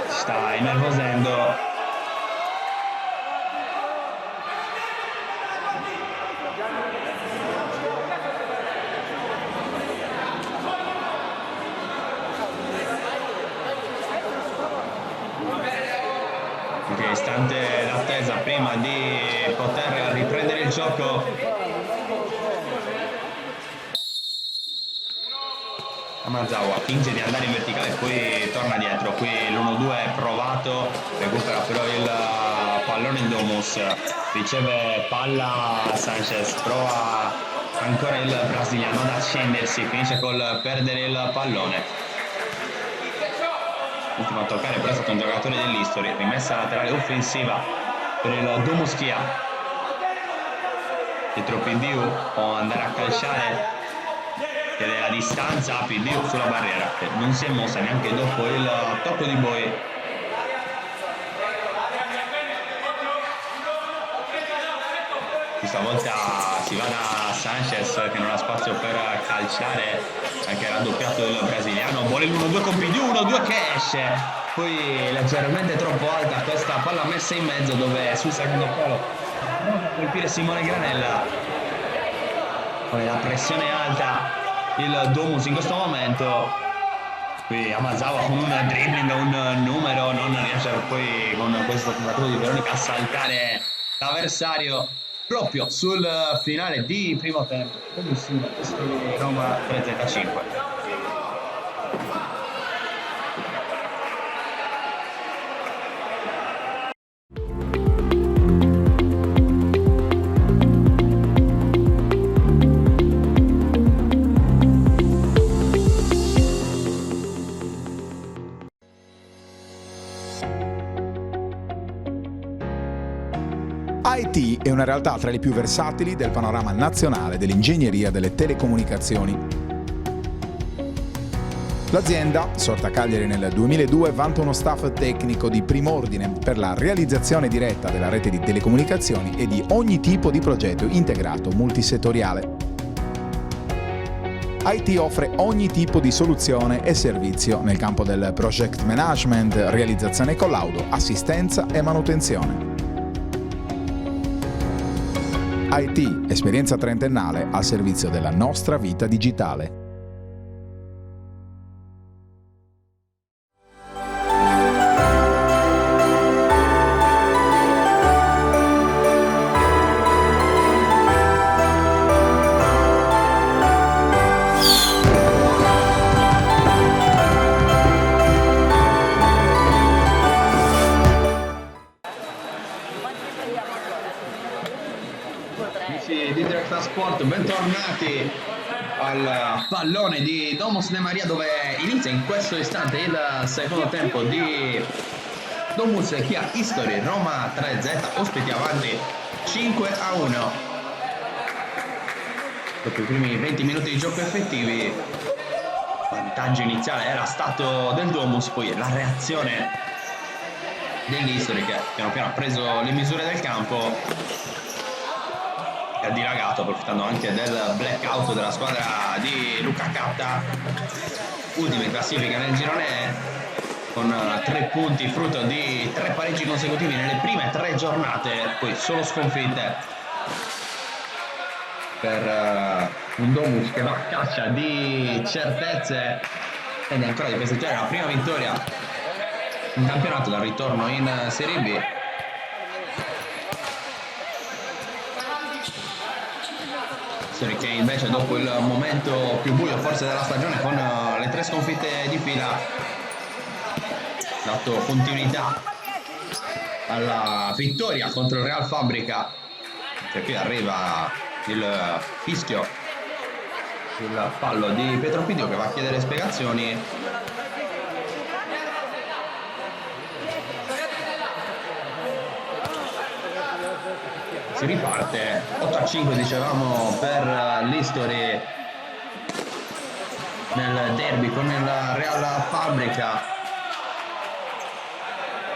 si sta innervosendo. Che istante d'attesa prima di poter riprendere il gioco. Mazawa finge di andare in verticale e poi torna dietro, qui l'1-2 è provato, recupera però il pallone in Domus, riceve palla Sanchez, prova ancora il brasiliano ad accendersi, finisce col perdere il pallone. Ultimo a toccare però è stato un giocatore dell'History, rimessa laterale offensiva per il Domus Chia, dietro PDU può andare a calciare, chiede la distanza, PDU sulla barriera che non si è mossa neanche dopo il tocco di Boi. questa volta si va da Sanchez che non ha spazio per calciare, anche raddoppiato il brasiliano, vuole l'1-2 con più di 1-2 che esce, poi leggermente troppo alta questa palla messa in mezzo, dove sul secondo palo prova a colpire Simone Granella, poi la pressione alta il Domus in questo momento. Qui Amazawa con un dribbling, un numero, non riesce poi con questo tentativo di Veronica a saltare l'avversario proprio sul finale di primo tempo. Roma 3-5. IT è una realtà tra le più versatili del panorama nazionale dell'ingegneria delle telecomunicazioni. L'azienda, sorta a Cagliari nel 2002, vanta uno staff tecnico di prim'ordine per la realizzazione diretta della rete di telecomunicazioni e di ogni tipo di progetto integrato multisettoriale. IT offre ogni tipo di soluzione e servizio nel campo del project management, realizzazione e collaudo, assistenza e manutenzione. IT, esperienza trentennale al servizio della nostra vita digitale. Amici di Diretta Sport, bentornati al pallone di Domus De Maria, dove inizia in questo istante il secondo tempo di Domus Kia History. Roma 3Z, ospiti avanti 5-1. Dopo i primi 20 minuti di gioco effettivi, il vantaggio iniziale era stato del Domus, poi la reazione dell'History che piano piano ha preso le misure del campo, ha dilagato, approfittando anche del blackout della squadra di Luca Catta, ultima in classifica nel girone con 3 punti, frutto di 3 pareggi consecutivi nelle prime 3 giornate, poi solo sconfitte per un Domus che va a caccia di certezze ed è ancora di festeggiare la prima vittoria in campionato dal ritorno in Serie B. Che invece dopo il momento più buio forse della stagione, con le 3 sconfitte di fila, ha dato continuità alla vittoria contro il Real Fabbrica, che qui arriva il fischio, il fallo di Pietro Pidio che va a chiedere spiegazioni. Si riparte 8-5, dicevamo, per l'History nel derby con il Real Fabbrica,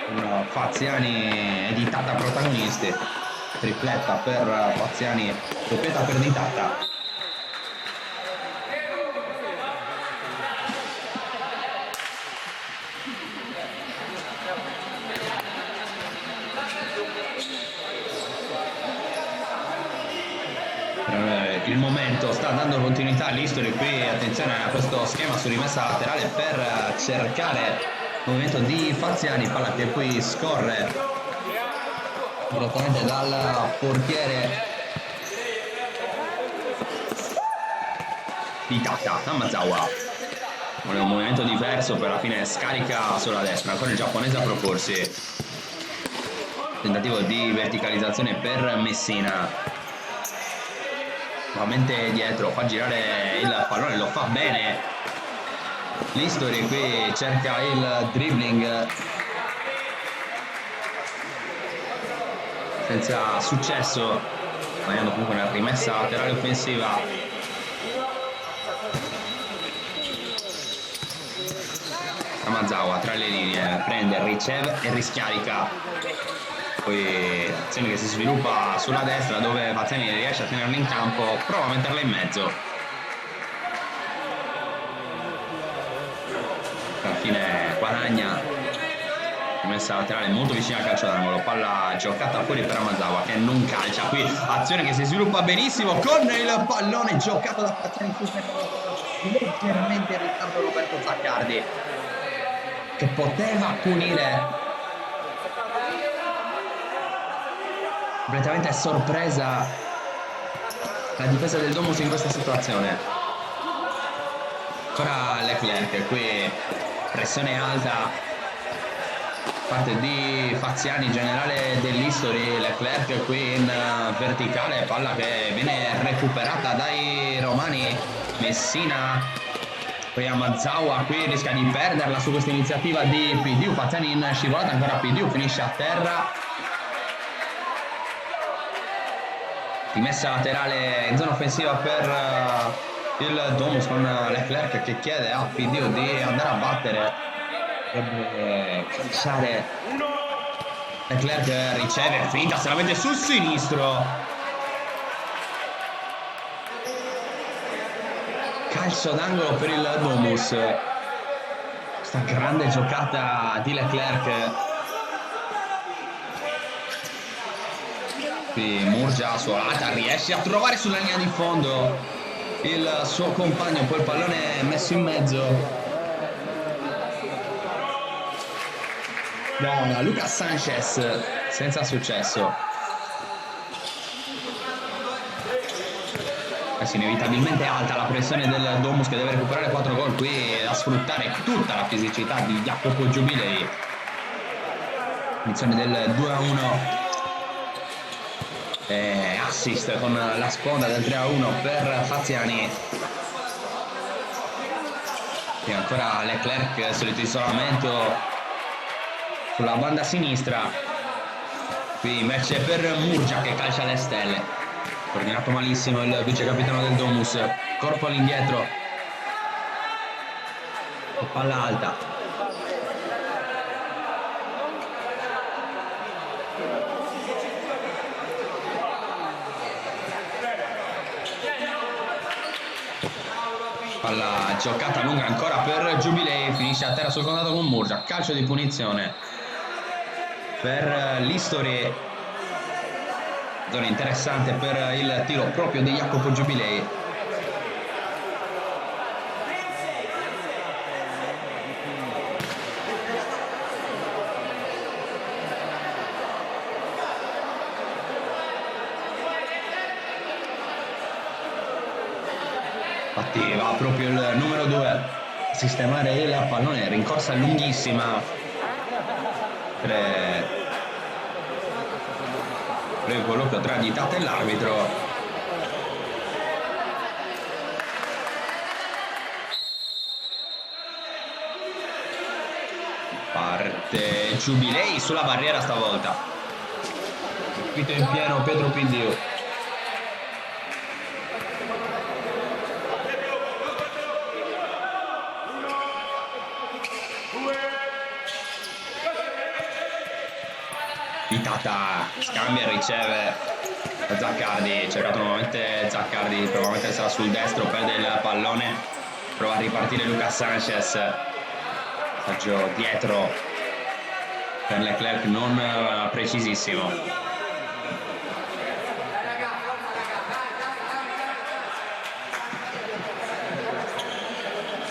con Faziani e Di Tata protagonisti, tripletta per Faziani, doppietta per Di Tata. Il momento sta dando continuità all'History, qui attenzione a questo schema su rimessa laterale per cercare il movimento di Faziani, palla che poi scorre direttamente dal portiere di Tata. Amazawa vuole un movimento diverso, per la fine scarica sulla destra, ancora il giapponese a proporsi, tentativo di verticalizzazione per Messina, nuovamente dietro, fa girare il pallone, lo fa bene l'History, qui cerca il dribbling senza successo, sbagliando comunque una rimessa laterale offensiva. Amazawa tra le linee prende, riceve e riscarica. Poi azione che si sviluppa sulla destra dove Fazzani riesce a tenerla in campo, prova a metterla in mezzo. Alla fine guadagna. Messa laterale molto vicina al calcio d'angolo, palla giocata fuori per Amazawa che non calcia. Qui azione che si sviluppa benissimo con il pallone giocato da Fazzani leggermente in ritardo Roberto Zaccardi che poteva punire. Completamente sorpresa la difesa del Domus in questa situazione. Ancora Leclerc, qui pressione alta parte di Faziani, generale dell'History. Leclerc qui in verticale, palla che viene recuperata dai romani. Messina, poi Amazawa qui rischia di perderla su questa iniziativa di Pidiu. Faziani in scivolata, ancora Pidiu finisce a terra. Rimessa laterale in zona offensiva per il Domus con Leclerc che chiede a Pidiu di andare a battere. Dovrebbe calciare. Leclerc riceve, finta, se la mette sul sinistro. Calcio d'angolo per il Domus. Questa grande giocata di Leclerc. Qui Murgia suolata riesce a trovare sulla linea di fondo il suo compagno, poi il pallone è messo in mezzo da Lucas Sanchez senza successo. Adesso inevitabilmente alta la pressione del Domus che deve recuperare 4 gol, qui a sfruttare tutta la fisicità di Jacopo Giubilei. Inizione del 2-1, assist con la sponda del 3-1 per Faziani. E ancora Leclerc, solito isolamento sulla banda sinistra. Qui invece per Murgia che calcia alle stelle. Coordinato malissimo il vice capitano del Domus. Corpo all'indietro. Palla alta. Palla giocata lunga ancora per Giubilei. Finisce a terra sul contatto con Murgia. Calcio di punizione per l'History. Zona interessante per il tiro proprio di Jacopo Giubilei. Infatti va proprio il numero 2 a sistemare il pallone, rincorsa lunghissima. Breve colloquio tra Ditata e l'arbitro. Parte Giubilei sulla barriera stavolta. Subito in pieno Pedro Pidiu. Vitata scambia e riceve Zaccardi, cercato nuovamente Zaccardi, prova a mettersela sul destro, perde il pallone, prova a ripartire Lucas Sanchez, passaggio dietro per Leclerc non precisissimo.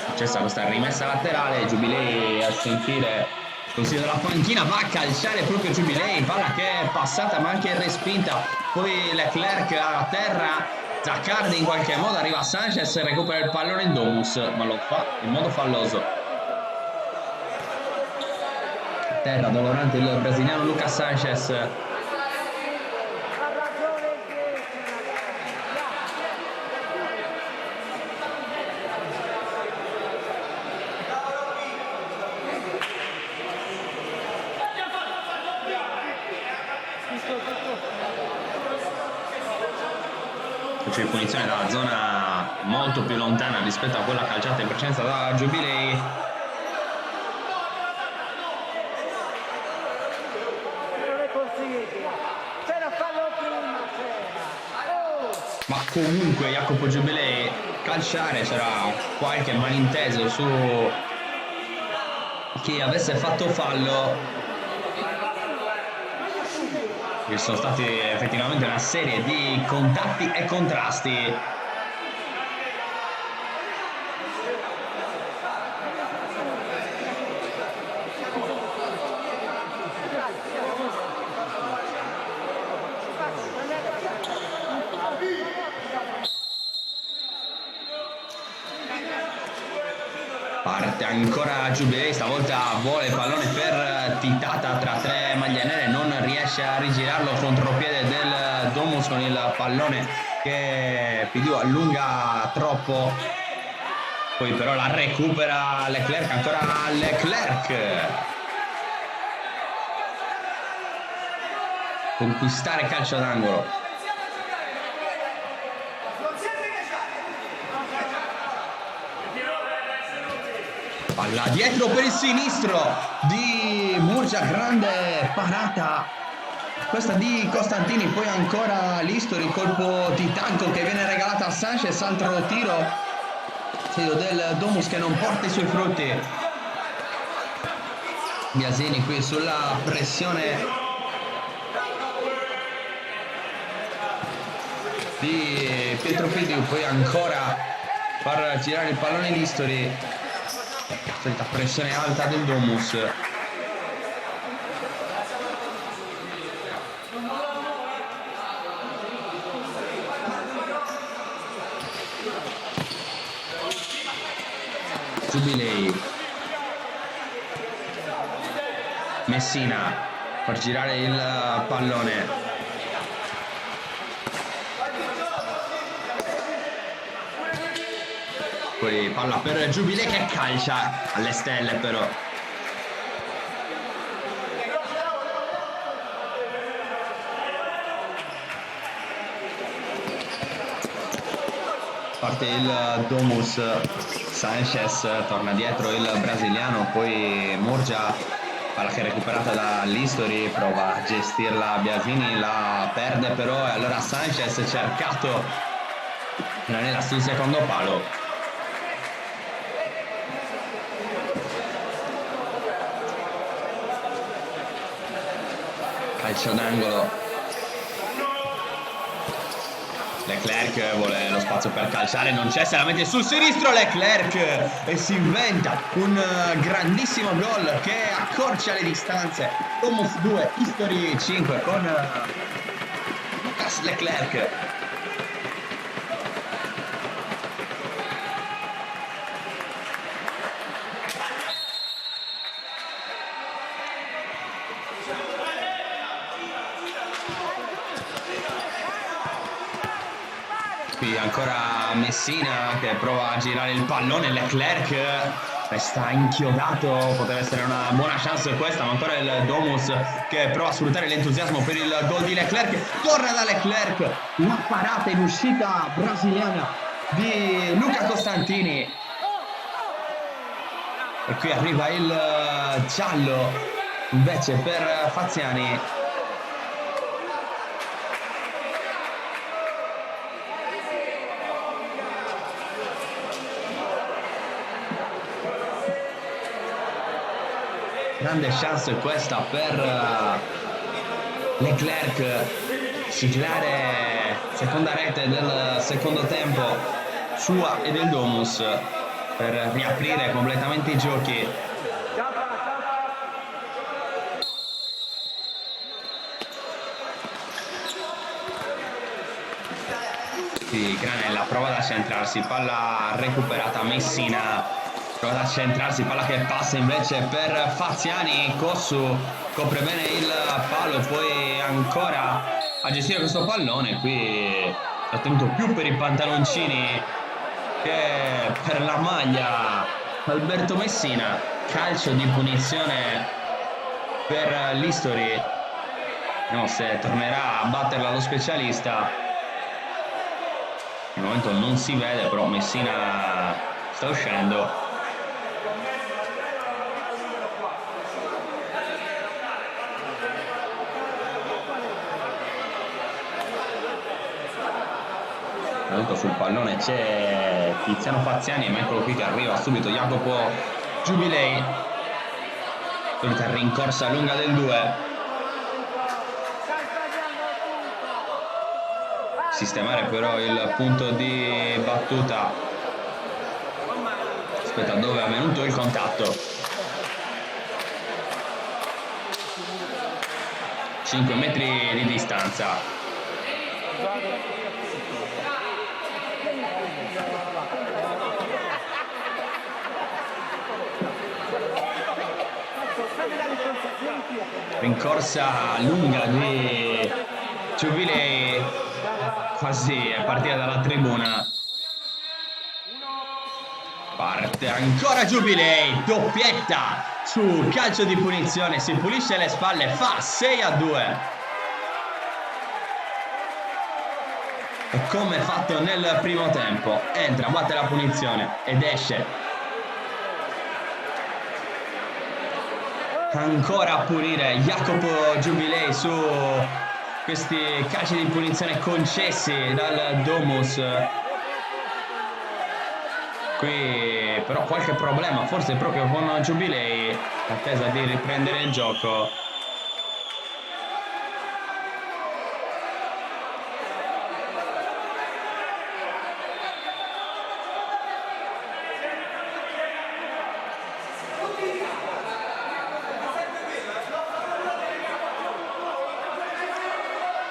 Successa questa rimessa laterale, Giubilei a sentire consiglio della panchina, va a calciare proprio Giubilei, palla che è passata ma anche respinta, poi Leclerc a terra, Zaccardi in qualche modo, arriva Sanchez e recupera il pallone in Domus, ma lo fa in modo falloso. A terra dolorante il brasiliano Lucas Sanchez. C'è punizione dalla zona molto più lontana rispetto a quella calciata in precedenza da Giubilei. Ma comunque Jacopo Giubilei calciare, c'era qualche malinteso su chi avesse fatto fallo. Ci sono stati effettivamente una serie di contatti e contrasti. Parte ancora Giubilei, stavolta vuole il pallone per Titata tra tre maglie nere, non riesce a rigirarlo, contropiede del Domus con il pallone che Pidiu allunga troppo, poi però la recupera Leclerc, ancora Leclerc. Conquistare calcio d'angolo. Palla dietro per il sinistro di Murgia, grande parata questa di Costantini, poi ancora Listori, colpo di tacco che viene regalata a Sanchez, altro tiro del Domus che non porta i suoi frutti. Biasini qui sulla pressione di Pietro Pidiu, poi ancora far girare il pallone Listori. Solita pressione alta del Domus. Giubilei. Messina per girare il pallone. Poi palla per Giubilei che calcia alle stelle però. Parte il Domus, Sanchez, torna dietro il brasiliano, poi Murgia, palla che è recuperata da Listori, prova a gestirla Biasini, la perde però e allora Sanchez cercato nella sul secondo palo. Calcio d'angolo. Leclerc vuole lo spazio per calciare, non c'è, se la mette sul sinistro Leclerc e si inventa un grandissimo gol che accorcia le distanze. Domus 2, History 5 con Lucas Leclerc. Qui ancora Messina che prova a girare il pallone, Leclerc resta inchiodato, poteva essere una buona chance questa, ma ancora il Domus che prova a sfruttare l'entusiasmo per il gol di Leclerc, torna da Leclerc, la parata in uscita brasiliana di Luca Costantini e qui arriva il giallo invece per Faziani. Grande chance questa per Leclerc, siglare seconda rete del secondo tempo sua e del Domus per riaprire completamente i giochi. Sì, Granella prova ad accentrarsi, palla recuperata Messina. Prova ad centrarsi, palla che passa invece per Faziani, Cossu copre bene il palo e poi ancora a gestire questo pallone. Qui ha tenuto più per i pantaloncini che per la maglia Alberto Messina. Calcio di punizione per l'History, vediamo se tornerà a batterla lo specialista. Al momento non si vede, però Messina sta uscendo. Intanto sul pallone c'è Tiziano Faziani, ma eccolo qui che arriva subito Jacopo Giubilei. Solita rincorsa lunga del 2. Sistemare però il punto di battuta. Aspetta, dove è avvenuto il contatto. 5 metri di distanza. Rincorsa lunga di Giubilei, quasi è partita dalla tribuna. Parte ancora Giubilei, doppietta su calcio di punizione, si pulisce le spalle, fa 6-2. E come fatto nel primo tempo, entra, batte la punizione ed esce. Ancora a punire Jacopo Giubilei su questi calci di punizione concessi dal Domus. Qui però qualche problema, forse proprio con Giubilei, in attesa di riprendere il gioco.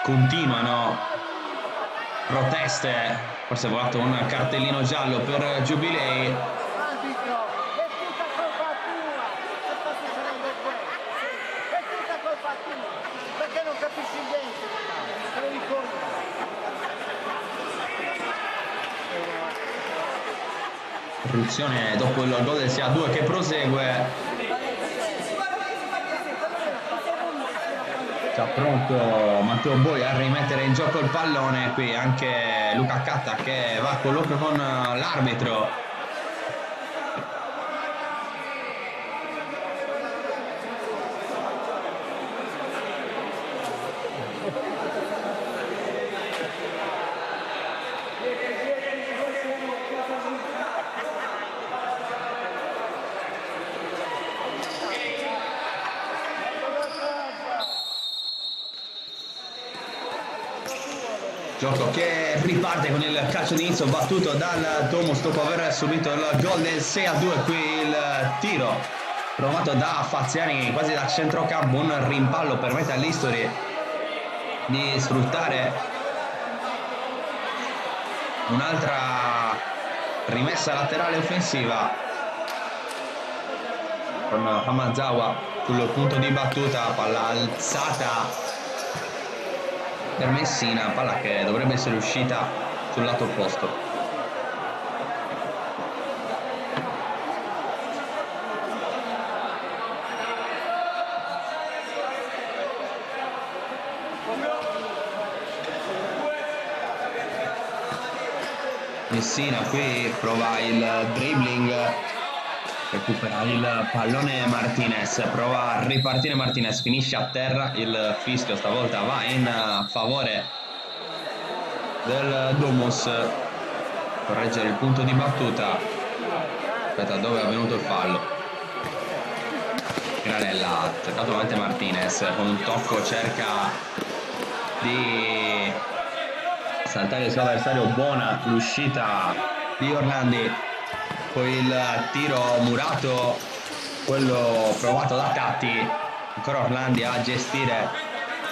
Continuano proteste, forse è volato un cartellino giallo per Giubilei. Arbitro, è tutta colpa tua, che sta succedendo questo? È tutta colpa tua, perché non capisci niente, te lo ricordo. Riduzione dopo il gol del 6-2 che prosegue. Già pronto Matteo Boi a rimettere in gioco il pallone. Qui anche Luca Catta che va a colloquio con l'arbitro. Gioco che riparte con il calcio d'inizio battuto dal Domus dopo aver subito il gol del 6-2. Qui il tiro provato da Faziani quasi da centrocampo, un rimpallo permette all'History di sfruttare un'altra rimessa laterale offensiva con Hamazawa sul punto di battuta, palla alzata per Messina, palla che dovrebbe essere uscita sul lato opposto. Messina qui prova il dribbling, recupera il pallone Martinez, prova a ripartire Martinez, finisce a terra, il fischio stavolta va in favore del Domus. Correggere il punto di battuta. Aspetta, dove è avvenuto il fallo? Granella ha cercato nuovamente Martinez, con un tocco cerca di saltare il suo avversario, buona l'uscita di Orlandi. Poi il tiro murato, quello provato da Tatti, ancora Orlandi a gestire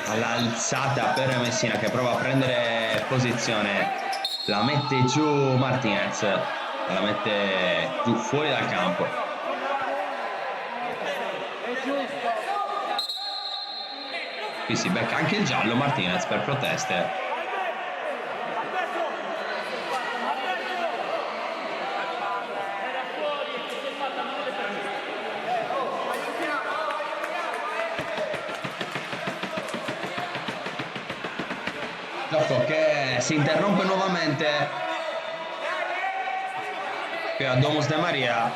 all'alzata per Messina che prova a prendere posizione, la mette giù Martinez, la mette giù fuori dal campo. Qui si becca anche il giallo Martinez per proteste. Gioco che si interrompe nuovamente qui a Domus de Maria.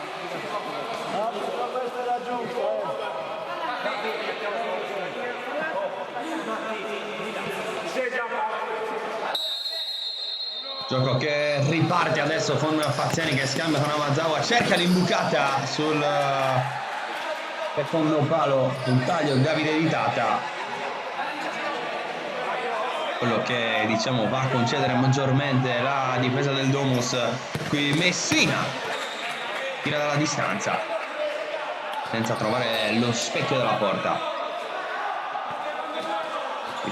Gioco che riparte adesso con Faziani che scambia con Amazawa, cerca l'imbucata sul secondo palo, un taglio Davide Di Tata. Quello che diciamo va a concedere maggiormente la difesa del Domus. Qui Messina tira dalla distanza senza trovare lo specchio della porta.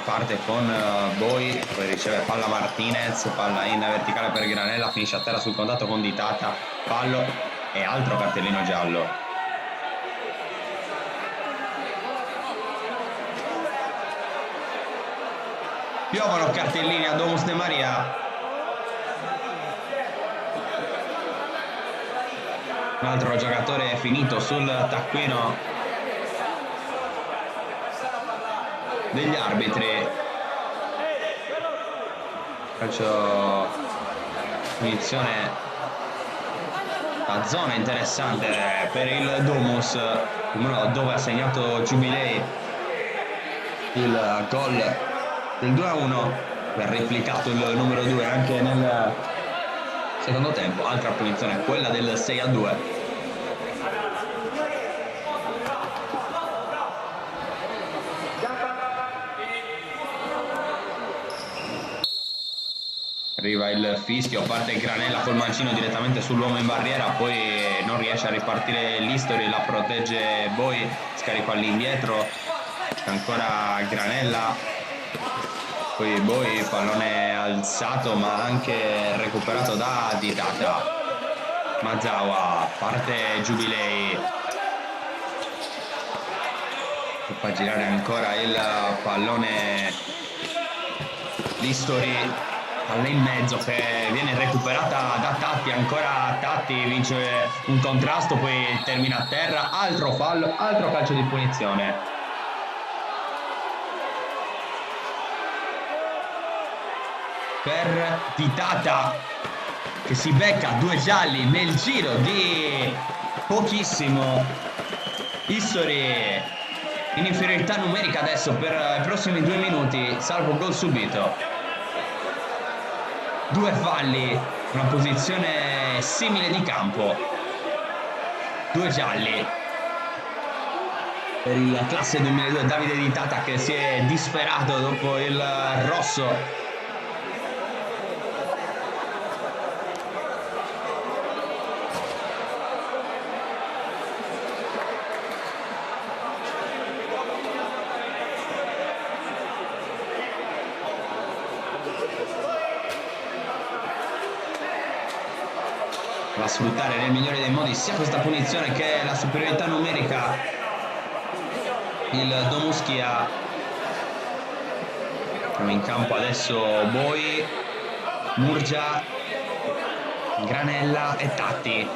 Parte con Boi, poi riceve palla Martinez, palla in verticale per Granella, finisce a terra sul contatto con Di Tata, fallo e altro cartellino giallo. Piovono cartellini a Domus De Maria. Un altro giocatore è finito sul taccuino degli arbitri. Calcio punizione, la zona interessante per il Domus, dove ha segnato Giubilei il gol del 2-1, ha replicato il numero 2 anche nel secondo tempo. Altra punizione, quella del 6-2. Arriva il fischio, parte Granella col mancino direttamente sull'uomo in barriera, poi non riesce a ripartire l'History, la protegge Boi, scarico all'indietro, ancora Granella, poi Boi, pallone alzato ma anche recuperato da Di Tata. Amazawa, parte Giubilei, fa girare ancora il pallone l'History, palla in mezzo che viene recuperata da Tatti, ancora Tatti vince un contrasto, poi termina a terra, altro fallo, altro calcio di punizione. Per Di Tata che si becca 2 gialli nel giro di pochissimo. History in inferiorità numerica adesso per i prossimi 2 minuti, salvo gol subito. 2 falli, una posizione simile di campo, 2 gialli per il classe 2002 Davide Di Tata che si è disperato dopo il rosso. Va a sfruttare nel migliore dei modi sia questa punizione che la superiorità numerica il Domus Chia. In campo adesso Boi, Murgia, Granella e Tatti.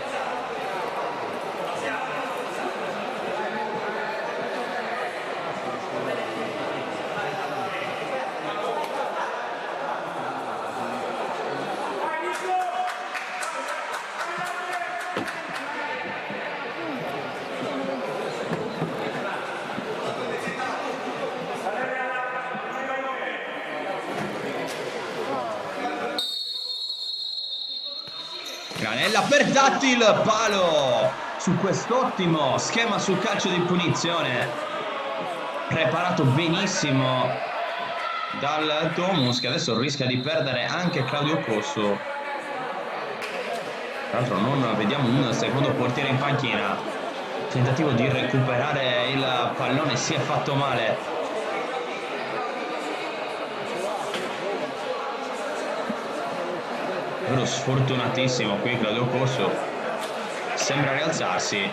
Granella per Tatti, il palo su quest'ottimo schema sul calcio di punizione, preparato benissimo dal Domus che adesso rischia di perdere anche Claudio Cosso. Tra l'altro non vediamo un secondo portiere in panchina, tentativo di recuperare il pallone, si è fatto male. Però sfortunatissimo qui Claudio Cosso, sembra rialzarsi.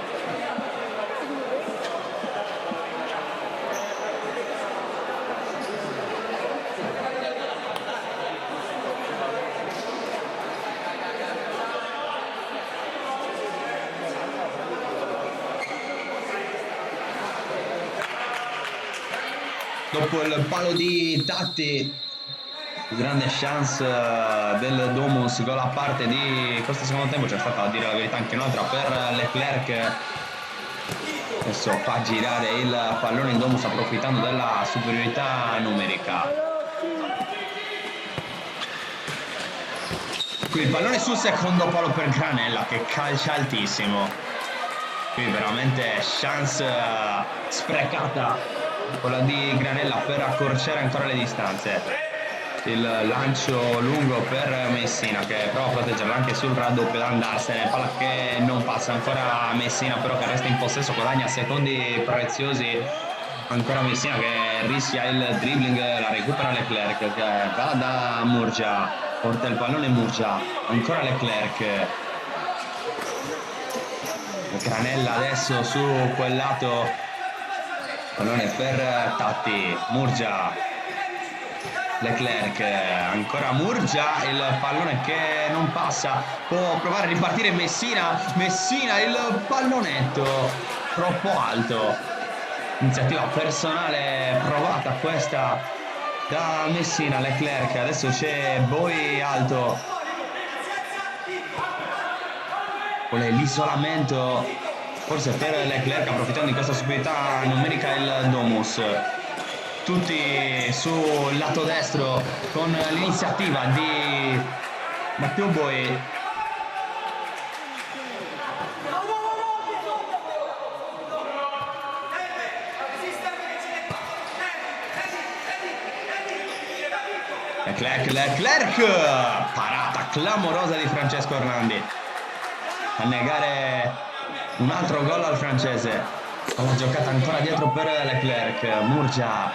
Dopo il palo di Tatti, grande chance del Domus, gol a parte di questo secondo tempo. C'è stata, a dire la verità, anche un'altra per Leclerc. Adesso fa girare il pallone il Domus approfittando della superiorità numerica. Qui il pallone sul secondo palo per Granella che calcia altissimo. Qui veramente chance sprecata quella di Granella per accorciare ancora le distanze. Il lancio lungo per Messina che prova a proteggerlo anche sul raddoppio da andarsene, palla che non passa ancora Messina però che resta in possesso, guadagna secondi preziosi ancora Messina che rischia il dribbling, la recupera Leclerc che va da Murgia, porta il pallone Murgia, ancora Leclerc, Granella adesso su quel lato, pallone per Tatti, Murgia, Leclerc, ancora Murgia, il pallone che non passa, può provare a ripartire Messina, Messina il pallonetto troppo alto, iniziativa personale provata questa da Messina, Leclerc, adesso c'è Boi alto, vuole l'isolamento forse per Leclerc, approfittando di questa superiorità numerica il Domus. Tutti sul lato destro con l'iniziativa di Matteo Boi. Leclerc, parata clamorosa di Francesco Orlandi a negare un altro gol al francese. Alla giocata ancora dietro per Leclerc, Murgia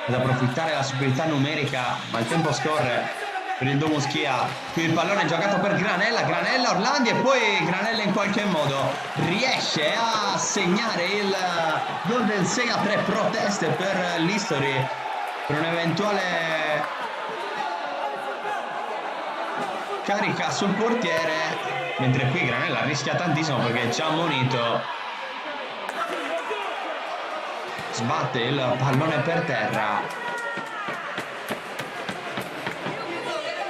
ad approfittare della superiorità numerica, ma il tempo scorre per il Domus Chia. Qui il pallone è giocato per Granella, Orlandi e poi Granella in qualche modo riesce a segnare il gol del 6-3, proteste per l'History per un'eventuale carica sul portiere, mentre qui Granella rischia tantissimo perché è già ammonito. Sbatte il pallone per terra,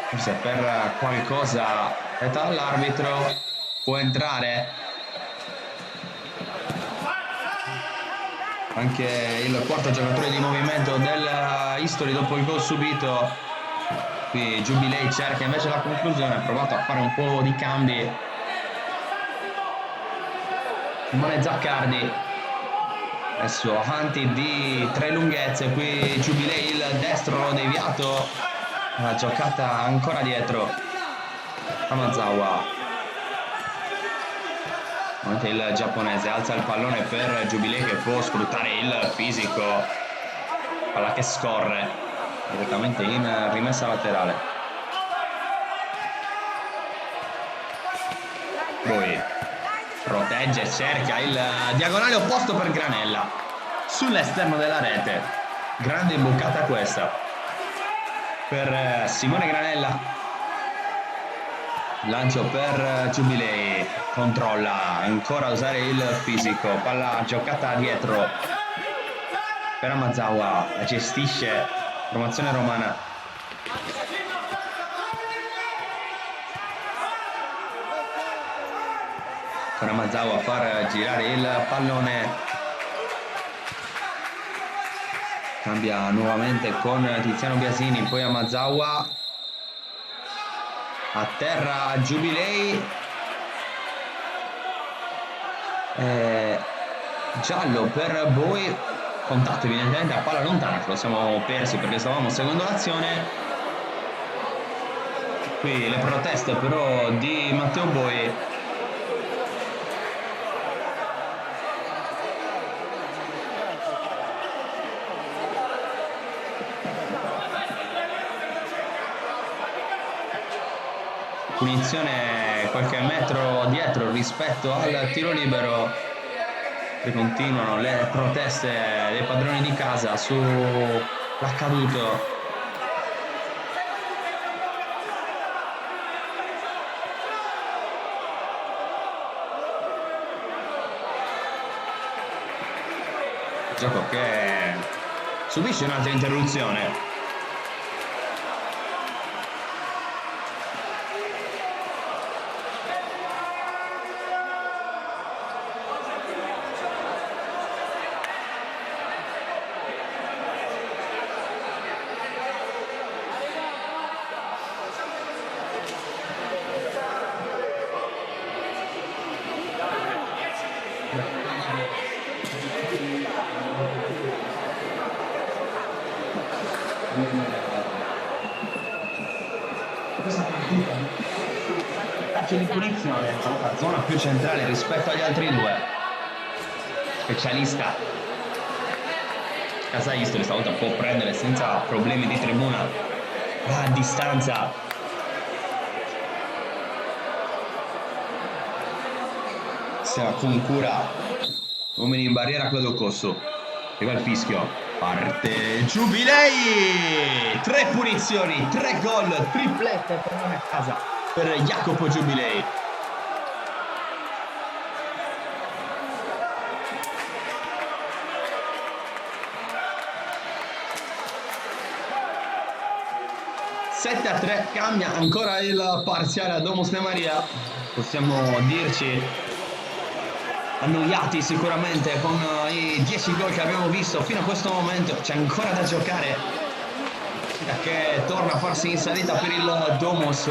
forse per qualcosa detta dall'arbitro può entrare anche il quarto giocatore di movimento del History dopo il gol subito. Qui Jubilei cerca invece la conclusione, ha provato a fare un po' di cambi Simone Zaccardi. Adesso Hanti di tre lunghezze, qui Jubilei il destro deviato, la giocata ancora dietro Kamazawa. Il giapponese alza il pallone per Jubilei che può sfruttare il fisico, palla che scorre direttamente in rimessa laterale. Poi protegge, cerca il diagonale opposto per Granella sull'esterno della rete, grande imboccata questa per Simone Granella, lancio per Jubilei, controlla ancora a usare il fisico, palla giocata dietro per Amazawa, la gestisce formazione romana. Con Amazawa a far girare il pallone, cambia nuovamente con Tiziano Biasini, poi Amazawa, a terra Jubilei, giallo per Boi, contatto evidentemente a palla lontana, ce lo siamo persi perché stavamo seguendo l'azione. Qui le proteste però di Matteo Boi. Punizione qualche metro dietro rispetto al tiro libero, e continuano le proteste dei padroni di casa sull'accaduto. Gioco che subisce un'altra interruzione. questa partita calcio di punizione, la zona più centrale rispetto agli altri due. Specialista Casa History stavolta può prendere senza problemi di tribuna a distanza. Sia con cura uomini in barriera. Claudio Cossu, arriva il fischio, parte Giubilei, 3 punizioni, 3 gol, triplette per non a casa per Jacopo Giubilei. Sette a 3, cambia ancora il parziale a Domus De Maria. Possiamo dirci annoiati sicuramente con i 10 gol che abbiamo visto fino a questo momento. C'è ancora da giocare, che torna a farsi in salita per il Domus.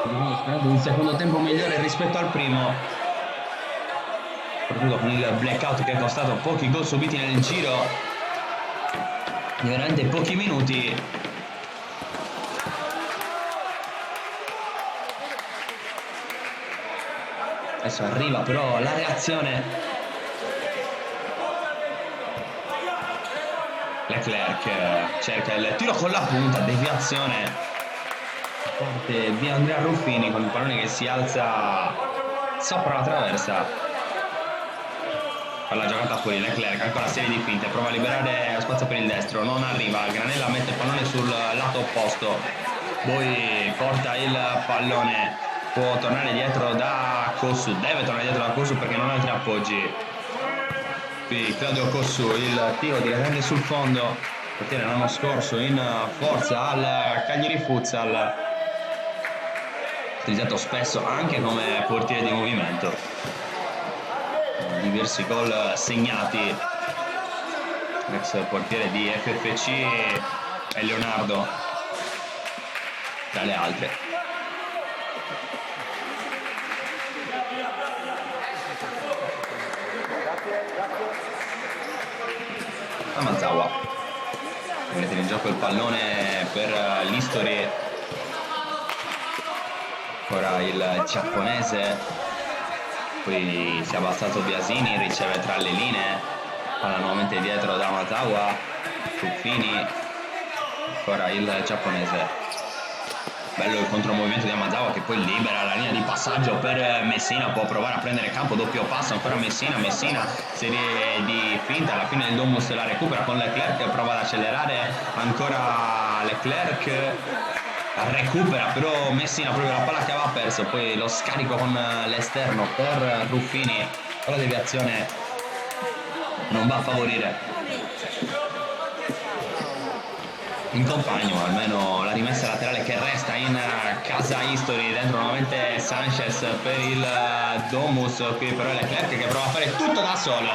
Sperando un secondo tempo migliore rispetto al primo, soprattutto con il blackout che è costato pochi gol subiti nel giro di veramente pochi minuti. Adesso arriva però la reazione. Leclerc cerca il tiro con la punta, deviazione forte di Andrea Ruffini con il pallone che si alza sopra la traversa. Per la giocata fuori, Leclerc ancora serie di finte, prova a liberare spazio per il destro, non arriva, Granella mette il pallone sul lato opposto, poi porta il pallone, può tornare dietro da Cossu, deve tornare dietro da Cossu perché non ha altri appoggi. Qui Claudio Cossu, il tiro direttamente sul fondo, portiere l'anno scorso in forza al Cagliari Futsal, utilizzato spesso anche come portiere di movimento. Diversi gol segnati, ex portiere di FFC e Leonardo tra le altre. Amazawa mette in gioco il pallone per l'History, ora il giapponese. Poi si è abbassato Biasini, riceve tra le linee, palla nuovamente dietro da Amazawa, Ruffini, ancora il giapponese. Bello il contromovimento di Amazawa che poi libera la linea di passaggio per Messina, può provare a prendere campo, doppio passo, ancora Messina, serie di finte, alla fine il Domus la recupera con Leclerc, prova ad accelerare, ancora Leclerc. Recupera però Messina proprio la palla che aveva perso, poi lo scarico con l'esterno per Ruffini, con la deviazione non va a favorire in compagno, almeno la rimessa laterale che resta in Casa History, dentro nuovamente Sanchez per il Domus, qui però Leclerc che prova a fare tutto da solo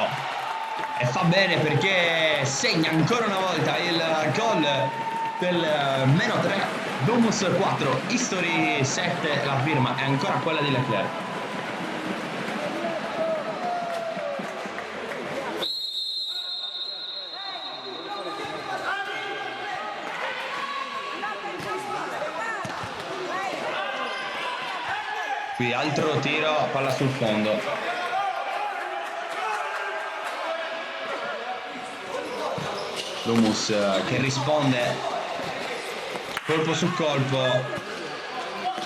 e fa bene perché segna ancora una volta il gol del meno 3, Domus 4, History 7, la firma è ancora quella di Leclerc. Qui altro tiro, palla sul fondo. Domus che risponde colpo su colpo,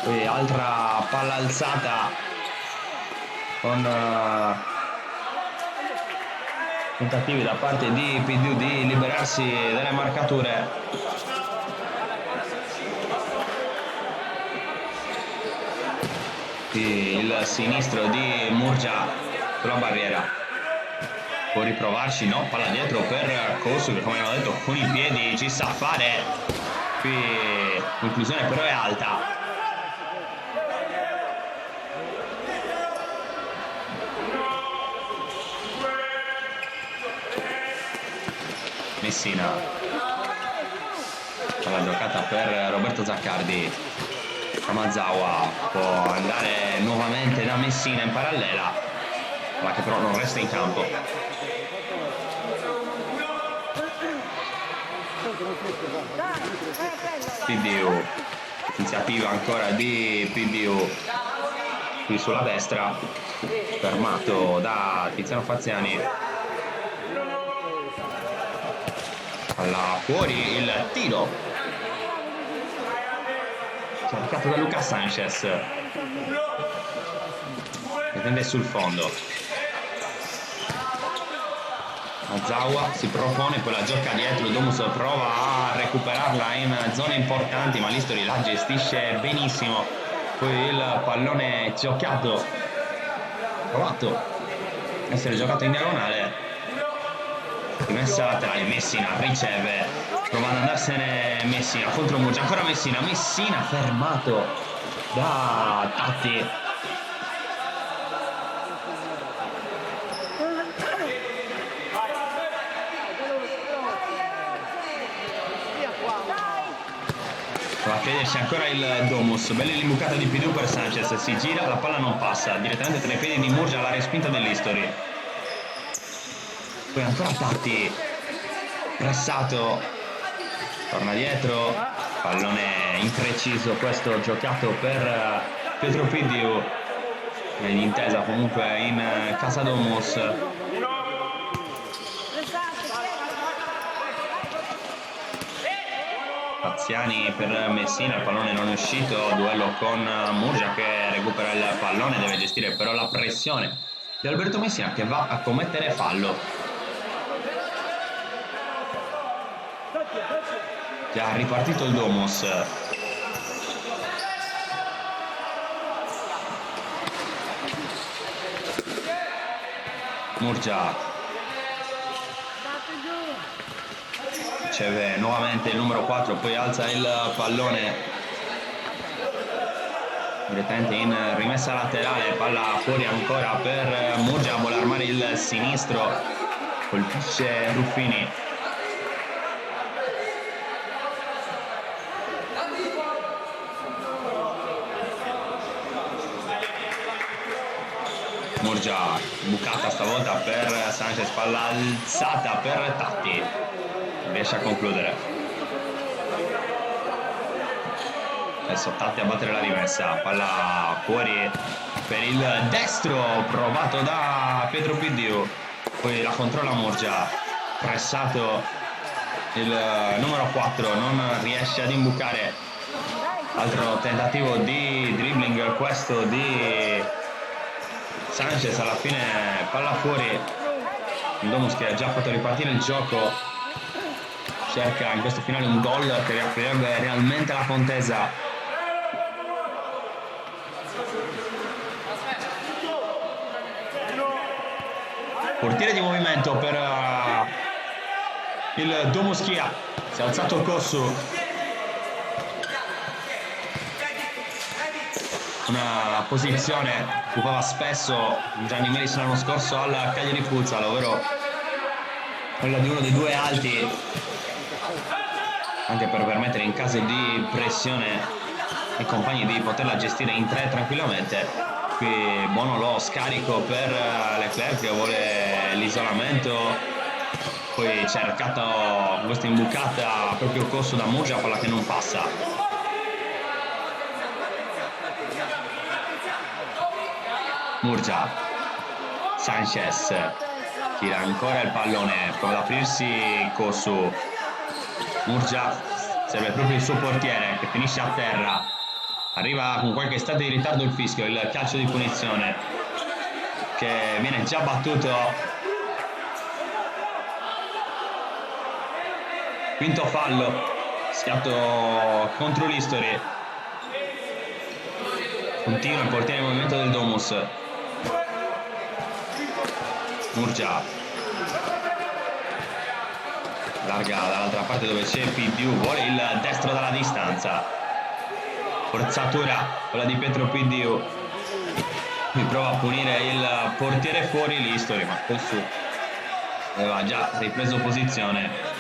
poi altra palla alzata con tentativi da parte di PDU di liberarsi dalle marcature. Qui il sinistro di Murgia sulla barriera, può riprovarci, no, palla dietro per Cossu che come abbiamo detto con i piedi ci sa fare. Qui conclusione però è alta. Messina, la giocata per Roberto Zaccardi. Amazawa può andare nuovamente da Messina in parallela, ma che però non resta in campo. PDU, iniziativa ancora di PDU qui sulla destra, fermato da Tiziano Faziani. Palla fuori, il tiro cercato da Lucas Sanchez che tende sul fondo. Azawa si propone, poi la gioca dietro, Domus prova a recuperarla in zone importanti, ma l'History la gestisce benissimo. Poi il pallone giocato, provato a essere giocato in diagonale, rimessa laterale, Messina riceve, prova ad andarsene Messina contro Murgia, ancora Messina fermato da Tatti. Va a crederci ancora il Domus, bella l'imbucata di PDU per Sanchez, si gira, la palla non passa, direttamente tra i piedi di Murgia, la respinta dell'History. Poi ancora Tatti, pressato, torna dietro, pallone impreciso, questo giocato per Pietro PDU, in intesa comunque in casa Domus. Faziani per Messina, il pallone non è uscito, duello con Murgia che recupera il pallone, deve gestire però la pressione di Alberto Messina che va a commettere fallo. Già ripartito il Domus. Murgia riceve nuovamente il numero 4, poi alza il pallone direttamente in rimessa laterale, palla fuori ancora per Murgia, vuole armare il sinistro, colpisce Ruffini. Murgia, bucata stavolta per Sanchez, palla alzata per Tatti, riesce a concludere. Adesso Tatti a battere la rimessa, palla fuori per il destro, provato da Pietro PDU, poi la controlla Murgia, pressato il numero 4, non riesce ad imbucare, altro tentativo di dribbling questo di Sanchez, alla fine palla fuori, il Domus che ha già fatto ripartire il gioco cerca in questo finale un gol che riaprirebbe realmente la contesa. Portiere di movimento per il Domus Chia, si è alzato Kossu, una posizione che occupava spesso Gianni Melis l'anno scorso al Cagliari Futsal, ovvero quella di uno dei due alti, anche per permettere in caso di pressione ai compagni di poterla gestire in tre tranquillamente. Qui buono lo scarico per Leclerc che vuole l'isolamento, poi cercato questa imbucata proprio Kossu da Murgia, palla che non passa. Murgia, Sanchez tira ancora il pallone, prova ad aprirsi Kossu. Murgia serve proprio il suo portiere che finisce a terra, arriva con qualche istante di ritardo il fischio, il calcio di punizione che viene già battuto. Quinto fallo, schiatto contro l'History, continua il portiere in movimento del Domus. Murgia larga dall'altra parte dove c'è PDU, vuole il destro dalla distanza, forzatura quella di Pietro PDU, qui prova a punire il portiere fuori l'History, ma Kossu aveva già ripreso posizione.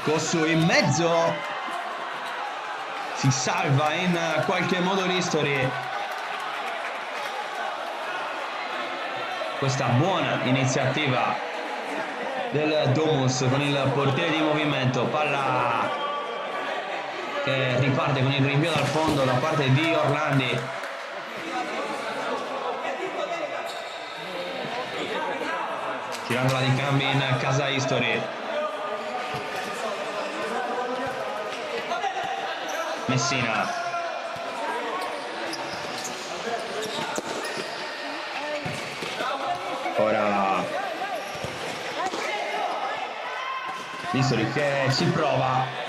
Kossu in mezzo, si salva in qualche modo l'History. Questa buona iniziativa del Domus con il portiere di movimento, palla che riparte con il rinvio dal fondo da parte di Orlandi. Tirandola di cambi in casa History. Messina. Ora History che ci prova.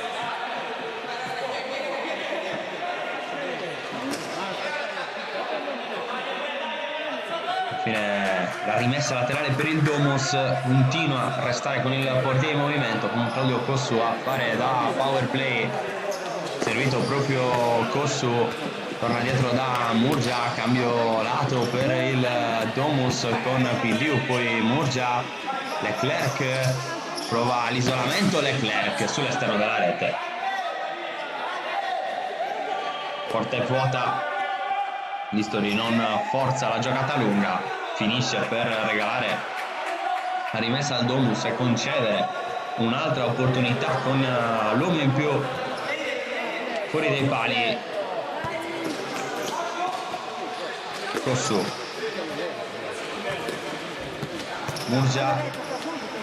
La rimessa laterale per il Domus, continua a restare con il portiere in movimento, con Claudio Kossu a fare da power play, servito proprio Kossu, torna dietro da Murgia, cambio lato per il Domus con Pidiu, poi Murgia, Leclerc, prova l'isolamento, Leclerc sull'esterno della rete. Porta e vuota, l'History non forza la giocata lunga, finisce per regalare la rimessa al Domus e concedere un'altra opportunità con l'uomo in più fuori dai pali. Kossu, Murgia,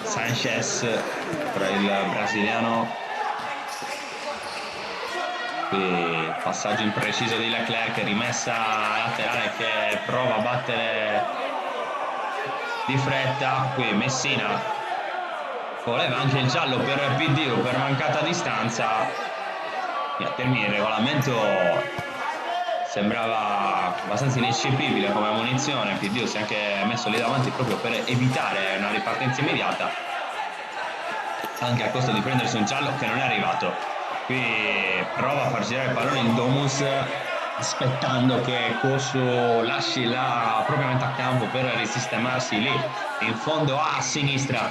Sanchez per il brasiliano. Qui passaggio impreciso di Leclerc, rimessa laterale che prova a battere di fretta. Qui Messina voleva anche il giallo per Pidiu per mancata distanza, e a termine il regolamento sembrava abbastanza ineccepibile come munizione. Pidiu si è anche messo lì davanti proprio per evitare una ripartenza immediata, anche a costo di prendersi un giallo che non è arrivato. Qui prova a far girare il pallone il Domus, aspettando che Kossu lasci la propria metà campo per risistemarsi lì in fondo a sinistra.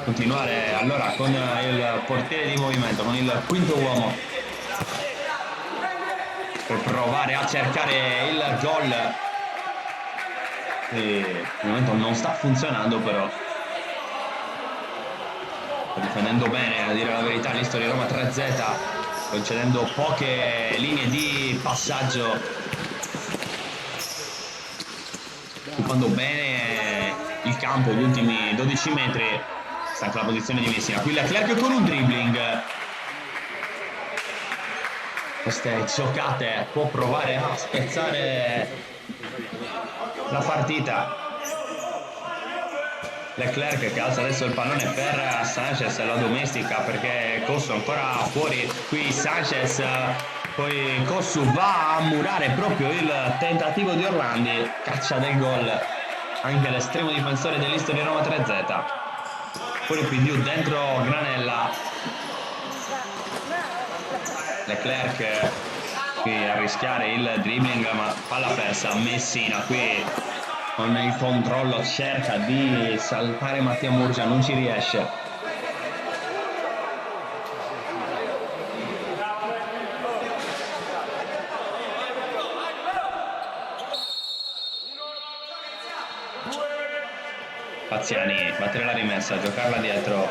Continuare allora con il portiere di movimento, con il quinto uomo, per provare a cercare il gol. E al momento non sta funzionando, però difendendo bene, a dire la verità, l'History Roma 3Z, concedendo poche linee di passaggio, occupando bene il campo, gli ultimi 12 metri. Sta anche la posizione di Messina. Qui Leclerc con un dribbling. Queste giocate può provare a spezzare la partita. Leclerc che alza adesso il pallone per Sanchez, la domestica perché Kossu ancora fuori. Qui Sanchez, poi Kossu va a murare proprio il tentativo di Orlandi, caccia del gol anche l'estremo difensore dell'History Roma 3Z. Poi Pidiu dentro Granella, Leclerc qui a rischiare il dribbling ma palla persa. Messina qui con il controllo cerca di saltare Mattia Murgia, non ci riesce. Paziani, battere la rimessa, giocarla dietro,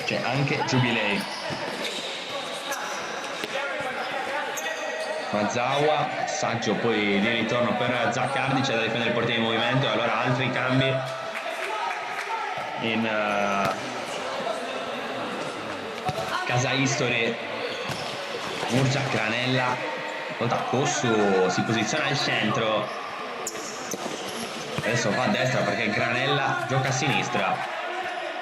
c'è anche Giubilei. Mazzawa, passaggio poi di ritorno per Zaccardi, c'è da difendere il portiere in movimento, e allora altri cambi in casa History. Murgia, Granella, volta Kossu, si posiziona al centro, adesso va a destra perché Granella gioca a sinistra.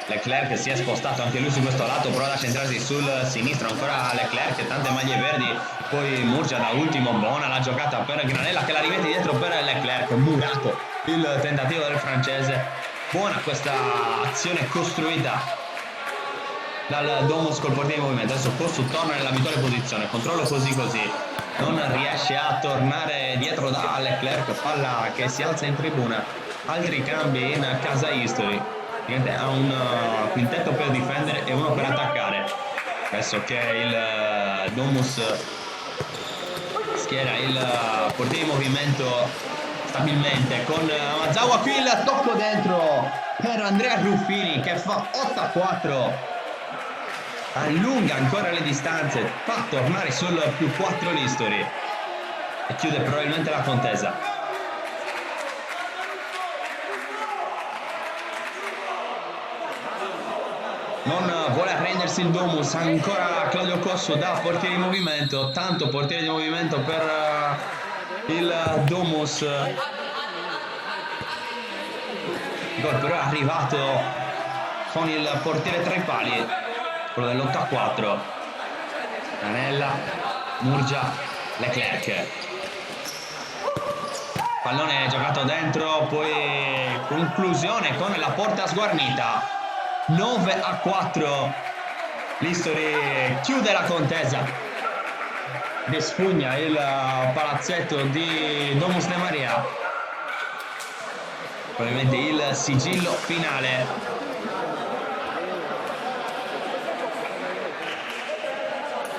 Leclerc si è spostato anche lui su questo lato, prova a centrarsi sul sinistro, ancora Leclerc, tante maglie verdi, poi Murgia da ultimo, buona la giocata per Granella che la rimette dietro per Leclerc, murato il tentativo del francese. Buona questa azione costruita dal Domus col portiere in movimento. Adesso Kossu torna nell'abituale posizione, controllo così, non riesce a tornare dietro da Leclerc, palla che si alza in tribuna. Altri cambi in casa History, ha un quintetto per difendere e uno per attaccare. Adesso che il Domus schiera il portiere in movimento stabilmente con Mazawa, qui il tocco dentro per Andrea Ruffini che fa 8-4, allunga ancora le distanze, fa tornare sul +4 l'History e chiude probabilmente la contesa. Non vuole arrendersi il Domus, ancora Claudio Cosso da portiere di movimento, tanto portiere di movimento per il Domus. Il gol però è arrivato con il portiere tra i pali, quello dell'8-4. Ranella, Murgia, Leclerc. Pallone giocato dentro, poi conclusione con la porta sguarnita. 9-4, l'History chiude la contesa, desfugna il palazzetto di Domus De Maria, probabilmente il sigillo finale.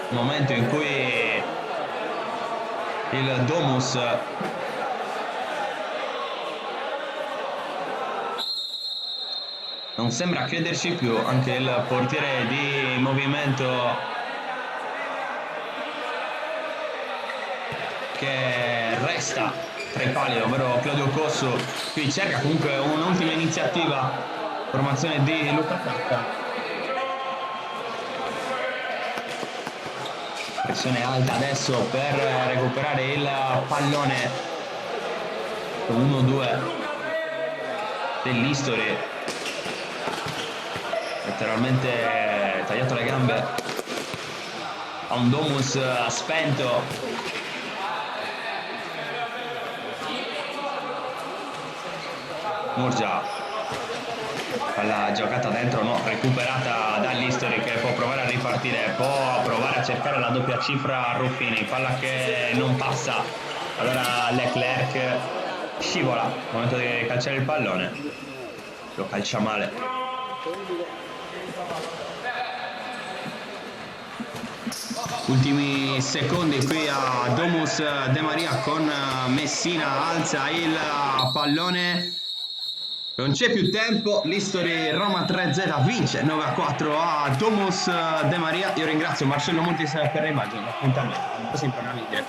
Momento in cui il Domus non sembra crederci più, anche il portiere di movimento che resta tra i pali, ovvero Claudio Cosso, qui cerca comunque un'ultima iniziativa, formazione di Luca Cacca. Pressione alta adesso per recuperare il pallone, 1-2 dell'History. Letteralmente tagliato le gambe a un Domus spento. Murgia, palla giocata dentro, no, recuperata dall'History che può provare a ripartire, può provare a cercare la doppia cifra a Ruffini, palla che non passa, allora Leclerc scivola, momento di calciare il pallone, lo calcia male. Ultimi secondi qui a Domus De Maria con Messina, alza il pallone, non c'è più tempo, l'History Roma 3Z vince 9-4 a Domus De Maria. Io ringrazio Marcello Montis per le immagini, appuntamento sempre una video.